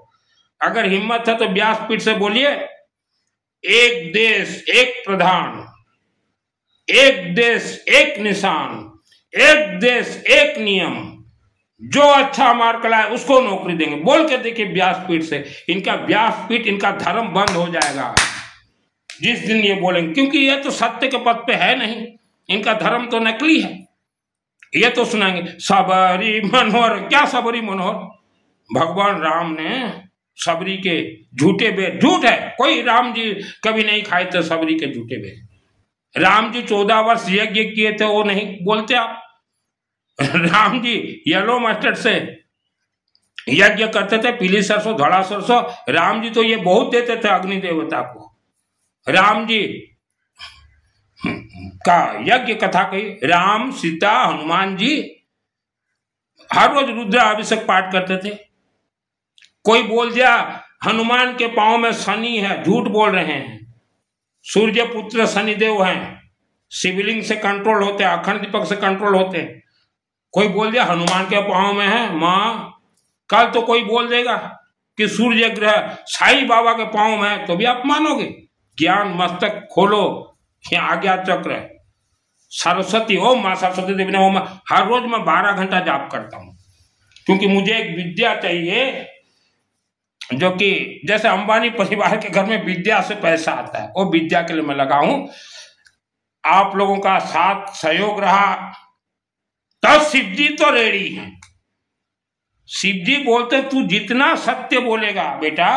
अगर हिम्मत है तो व्यासपीठ से बोलिए, एक देश एक प्रधान, एक देश एक निशान, एक देश एक नियम, जो अच्छा मार्क लाए उसको नौकरी देंगे। बोल के देखिए व्यासपीठ से। इनका व्यासपीठ, इनका धर्म बंद हो जाएगा जिस दिन ये बोलेंगे, क्योंकि ये तो सत्य के पद पे है नहीं। इनका धर्म तो नकली है। ये तो सुनाएंगे सबरी मनोहर। क्या सबरी मनोहर? भगवान राम ने सबरी के झूठे बेर, झूठ है, कोई राम जी कभी नहीं खाए थे सबरी के झूठे बेर। राम जी 14 वर्ष यज्ञ किए थे, वो नहीं बोलते आप। राम जी येलो मस्टर्ड से यज्ञ करते थे, पीली सरसों, धड़ा सरसों। राम जी तो ये बहुत देते थे अग्नि देवता को। राम जी का यज्ञ कथा कही। राम, सीता, हनुमान जी हर रोज रुद्र अभिषेक पाठ करते थे। कोई बोल दिया हनुमान के पांव में शनि है, झूठ बोल रहे हैं। सूर्य पुत्र शनिदेव हैं, शिवलिंग से कंट्रोल होते हैं, अखंड दीपक से कंट्रोल होते हैं। कोई बोल दिया हनुमान के पांव में है माँ, कल तो कोई बोल देगा कि सूर्य ग्रह साईं बाबा के पांव में है, तो भी आप मानोगे? ज्ञान मस्तक खोलो, यहाँ आज्ञा चक्र है। सरस्वती ओम माँ सरस्वती देवी ने ओम। हर रोज मैं 12 घंटा जाप करता हूँ, क्योंकि मुझे एक विद्या चाहिए जो कि जैसे अंबानी परिवार के घर में विद्या से पैसा आता है, वो विद्या के लिए मैं लगा हूं। आप लोगों का साथ सहयोग रहा तब शिव जी तो रेडी हैं। शिव जी बोलते तू जितना सत्य बोलेगा बेटा,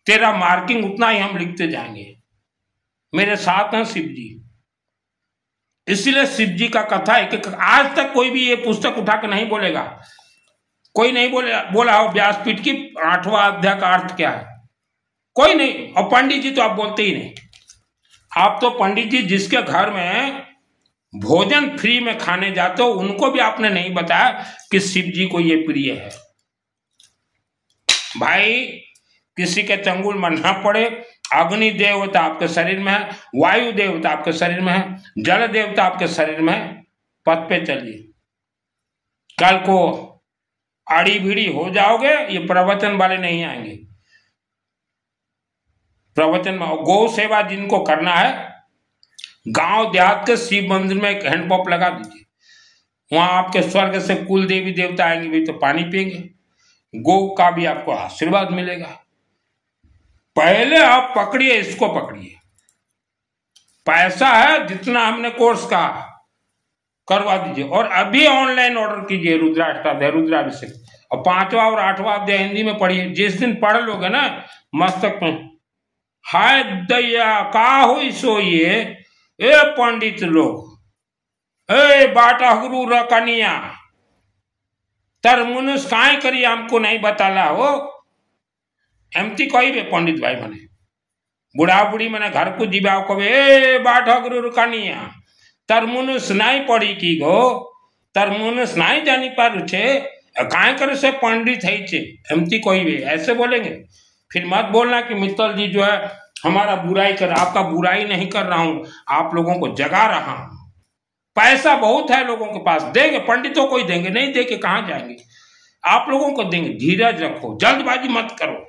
तेरा मार्किंग उतना ही हम लिखते जाएंगे। मेरे साथ हैं शिव जी, इसलिए शिव जी का कथा है कि आज तक कोई भी ये पुस्तक उठा के नहीं बोलेगा, कोई नहीं बोला हो व्यासपीठ की 8वां अध्याय का अर्थ क्या है, कोई नहीं। और पंडित जी तो आप बोलते ही नहीं। आप तो पंडित जी जिसके घर में भोजन फ्री में खाने जाते हो, उनको भी आपने नहीं बताया कि शिव जी को ये प्रिय है। भाई किसी के चंगुल में ना पड़े। अग्नि देवता आपके शरीर में है, वायु देवता आपके शरीर में है, जल देवता आपके शरीर में है। पथ पे चलिए, कल को आड़ी भीड़ी हो जाओगे, ये प्रवचन वाले नहीं आएंगे। प्रवचन में गौ सेवा जिनको करना है, गांव देहात के शिव मंदिर में एक हैंडपंप लगा दीजिए, वहां आपके स्वर्ग से कुल देवी देवता आएंगे, भी तो पानी पिएंगे, गौ का भी आपको आशीर्वाद मिलेगा। पहले आप पकड़िए, इसको पकड़िए। पैसा है जितना हमने कोर्स का करवा दीजिए, और अभी ऑनलाइन ऑर्डर कीजिए रुद्राष्टाध्याय रुद्राभिषेक, और 5वां और 8वां अध्याय हिंदी में पढ़िए। जिस दिन पढ़ लोगे ना मस्तक में, हाय दैया का हो सो ये ए पंडित लोग, ए बाटा गुरु रकनिया तर मनुष्य काय करिए हमको नहीं बताला हो। एमती कही पंडित भाई मैंने बुढ़ा बुढ़ी मैंने घर को जीवा कहे ए बाटा गुरु रकनिया तर मनुष्य नहीं पढ़ी की गो, तर मनुष्य नहीं जानी पार छे, काय करे से पंडित है छे, एमती कोई भी ऐसे बोलेंगे। फिर मत बोलना कि मित्तल जी जो है हमारा बुराई कर, आपका बुराई नहीं कर रहा हूं, आप लोगों को जगा रहा हूं। पैसा बहुत है लोगों के पास, देंगे, पंडितों को ही देंगे, नहीं दे के कहां जाएंगे, आप लोगों को देंगे। धीरज रखो, जल्दबाजी मत करो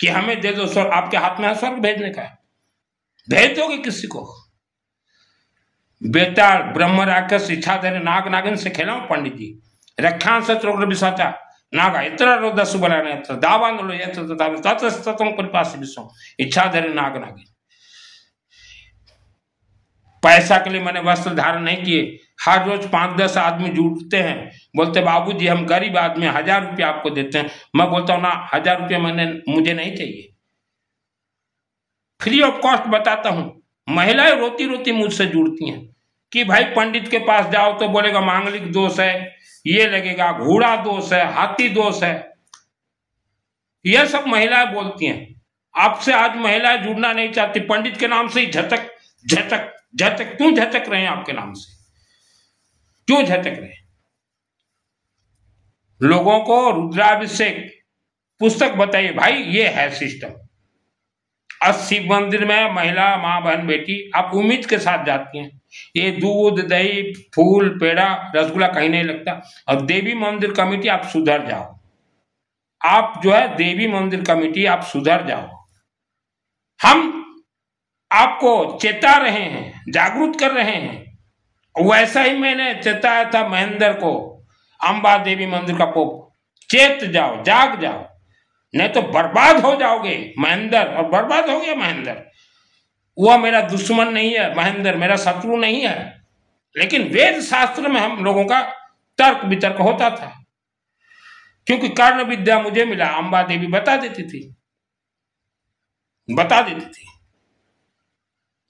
कि हमें दे दो स्वर्ग, आपके हाथ में है स्वर्ग भेजने का, भेज दोगे किसी को। बेताल ब्रह्म राक्षस इच्छाधर नाग नागिन से खेला पंडित जी, रक्षा शत्रुघ्न विशाचा नागा इतर रोदसु बलाने यत्र दावांगलो यत्र तथा ततस्ततम परिपास विश्व इच्छाधर नाग नागिन। पैसा के लिए मैंने वस्त्र धारण नहीं किए। हर रोज 5-10 आदमी जुटते हैं, बोलते बाबूजी हम गरीब आदमी 1000 रुपया आपको देते हैं। मैं बोलता हूं ना 1000 रुपया मुझे नहीं चाहिए, फ्री ऑफ कॉस्ट बताता हूं। महिलाएं रोती रोती मुझसे जुड़ती हैं कि भाई पंडित के पास जाओ तो बोलेगा मांगलिक दोष है, ये लगेगा, घोड़ा दोष है, हाथी दोष है, यह सब महिलाएं बोलती हैं। आपसे आज महिलाएं जुड़ना नहीं चाहती, पंडित के नाम से ही झटक झटक झटक। क्यों झटक रहे हैं आपके नाम से, क्यों झटक रहे हैं? लोगों को रुद्राभिषेक पुस्तक बताइए भाई, ये है सिस्टम। शिव मंदिर में महिला माँ बहन बेटी आप उम्मीद के साथ जाती हैं, ये दूध दही फूल पेड़ा रसगुल्ला कहीं नहीं लगता। और देवी मंदिर कमेटी आप सुधर जाओ, आप जो है देवी मंदिर कमेटी आप सुधर जाओ। हम आपको चेता रहे हैं, जागरूक कर रहे हैं। वैसा ही मैंने चेताया था महेंद्र को, अंबा देवी मंदिर का पोप, चेत जाओ, जाग जाओ, नहीं तो बर्बाद हो जाओगे महेंद्र। और बर्बाद हो गया महेंद्र। वह मेरा दुश्मन नहीं है, महेंद्र मेरा शत्रु नहीं है, लेकिन वेद शास्त्र में हम लोगों का तर्क वितर्क होता था, क्योंकि कर्ण विद्या मुझे मिला, अंबा देवी बता देती थी।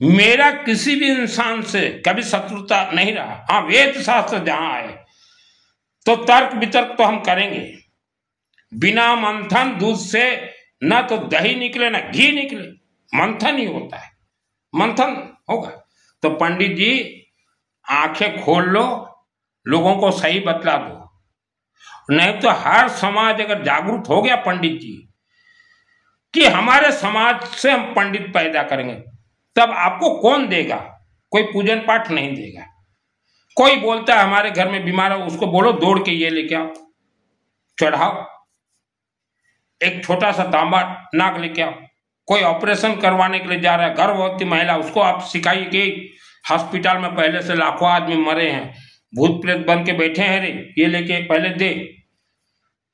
मेरा किसी भी इंसान से कभी शत्रुता नहीं रहा। हाँ, वेद शास्त्र जहां आए तो तर्क वितर्क तो हम करेंगे। बिना मंथन दूध से ना तो दही निकले ना घी निकले, मंथन ही होता है, मंथन होगा। तो पंडित जी आंखें खोल लो, लोगों को सही बतला दो, नहीं तो हर समाज अगर जागरूक हो गया पंडित जी, कि हमारे समाज से हम पंडित पैदा करेंगे, तब आपको कौन देगा? कोई पूजन पाठ नहीं देगा। कोई बोलता है हमारे घर में बीमार है, उसको बोलो दौड़ के ये लेके आओ, चढ़ाओ। एक छोटा सा तांबा नाक लेके आओ। कोई ऑपरेशन करवाने के लिए जा रहा है, गर्भवती महिला, उसको आप सिखाइए कि हॉस्पिटल में पहले से लाखों आदमी मरे हैं, भूत प्रेत बन के बैठे हैं, रे ये लेके पहले दे।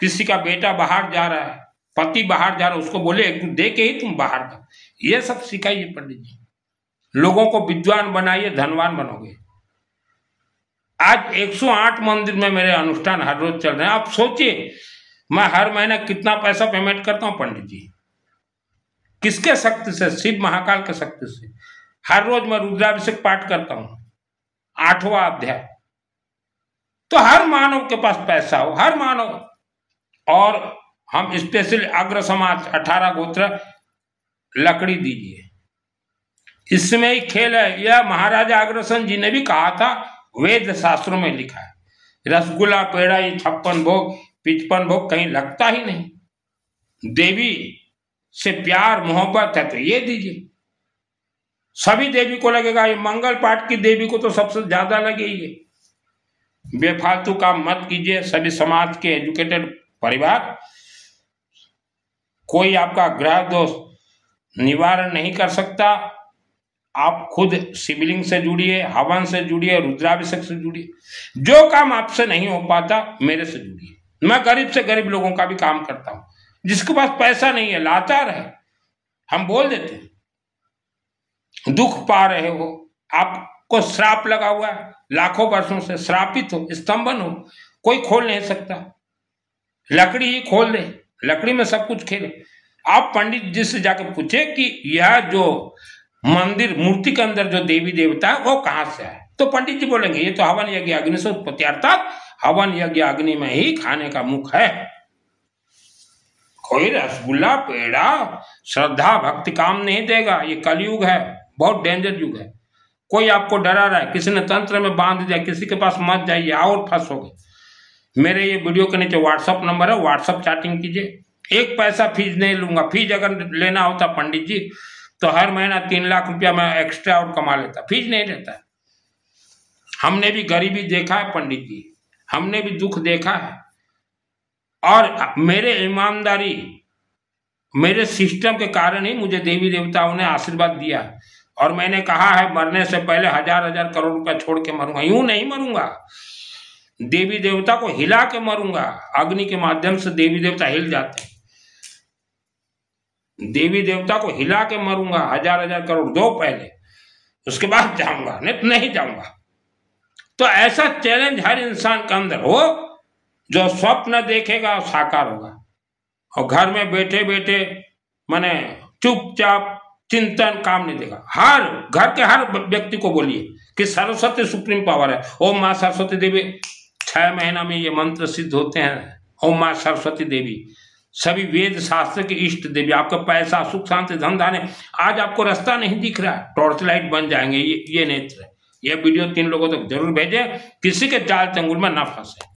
किसी का बेटा बाहर जा रहा है, पति बाहर जा रहा है, उसको बोले एक दे के ही तुम बाहर जाओ। ये सब सिखाइए पंडित जी। लोगों को विद्वान बनाइए, धनवान बनोगे। आज 108 मंदिर में मेरे अनुष्ठान हर रोज चल रहे हैं। आप सोचिए मैं हर महीना कितना पैसा पेमेंट करता हूं पंडित जी। किसके शक्ति से? शिव महाकाल के शक्ति से। हर रोज मैं रुद्राभिषेक पाठ करता हूं, 8वां अध्याय। तो हर मानव के पास पैसा हो, हर मानव। और हम स्पेशल अग्र समाज 18 गोत्र लकड़ी दीजिए, इसमें ही खेल है। यह महाराजा अग्रसेन जी ने भी कहा था, वेद शास्त्रों में लिखा है। रसगुल्ला पेड़ा ये 56 भोग 55 भोग कहीं लगता ही नहीं। देवी से प्यार मोहब्बत है तो ये दीजिए। सभी देवी को लगेगा, ये मंगल पाठ की देवी को तो सबसे ज्यादा लगे ये। बेफालतू काम मत कीजिए। सभी समाज के एजुकेटेड परिवार, कोई आपका ग्रह दोष निवारण नहीं कर सकता। आप खुद शिवलिंग से जुड़िए, हवन से जुड़िए, रुद्राभिषेक से जुड़िए। जो काम आपसे नहीं हो पाता मेरे से जुड़िए। मैं गरीब से गरीब लोगों का भी काम करता हूं। जिसके पास पैसा नहीं है, लाचार है, हम बोल देते हैं। दुख पा रहे हो, आपको श्राप लगा हुआ है, लाखों वर्षों से श्रापित हो, स्तंभन हो, कोई खोल नहीं सकता। लकड़ी ही खोल दे, लकड़ी में सब कुछ खेले। आप पंडित जी से जाकर पूछे कि यह जो मंदिर मूर्ति के अंदर जो देवी देवता है वो कहां से है, तो पंडित जी बोलेंगे ये तो हवन यज्ञ अग्नि से उत्पत्ति, अर्थात हवन यज्ञ अग्नि में ही खाने का मुख है। कोई रसगुल्ला पेड़ा श्रद्धा भक्ति काम नहीं देगा। ये कलयुग है, बहुत डेंजर युग है। कोई आपको डरा रहा है, किसी ने तंत्र में बांध दिया, किसी के पास मत जाइए और फंसोगे। मेरे ये वीडियो के नीचे व्हाट्सअप नंबर है, व्हाट्सअप चैटिंग कीजिए। एक पैसा फीस नहीं लूंगा। फीस अगर लेना होता पंडित जी तो हर महीना 3 लाख रुपया मैं एक्स्ट्रा और कमा लेता। फीस नहीं लेता। हमने भी गरीबी देखा है पंडित जी, हमने भी दुख देखा है। और मेरे ईमानदारी, मेरे सिस्टम के कारण ही मुझे देवी देवताओं ने आशीर्वाद दिया। और मैंने कहा है मरने से पहले 1000 करोड़ रुपया छोड़ के मरूंगा। यूं नहीं मरूंगा, देवी देवता को हिला के मरूंगा। अग्नि के माध्यम से देवी देवता हिल जाते हैं। देवी देवता को हिला के मरूंगा। 1000 करोड़ दो पहले, उसके बाद जाऊंगा, नहीं जाऊंगा। तो ऐसा चैलेंज हर इंसान के अंदर हो, जो स्वप्न देखेगा साकार होगा। और घर में बैठे बैठे माने चुपचाप चिंतन काम नहीं देगा। हर घर के हर व्यक्ति को बोलिए कि सरस्वती सुप्रीम पावर है। ओम मां सरस्वती देवी, 6 महीना में ये मंत्र सिद्ध होते हैं। ओम मां सरस्वती देवी, सभी वेद शास्त्र की इष्ट देवी। आपका पैसा सुख शांति धन धान्य, आज आपको रास्ता नहीं दिख रहा है, टॉर्च लाइट बन जाएंगे ये नेत्र। ये वीडियो 3 लोगों तक जरूर भेजें, किसी के जाल चंगुल में ना फंसे।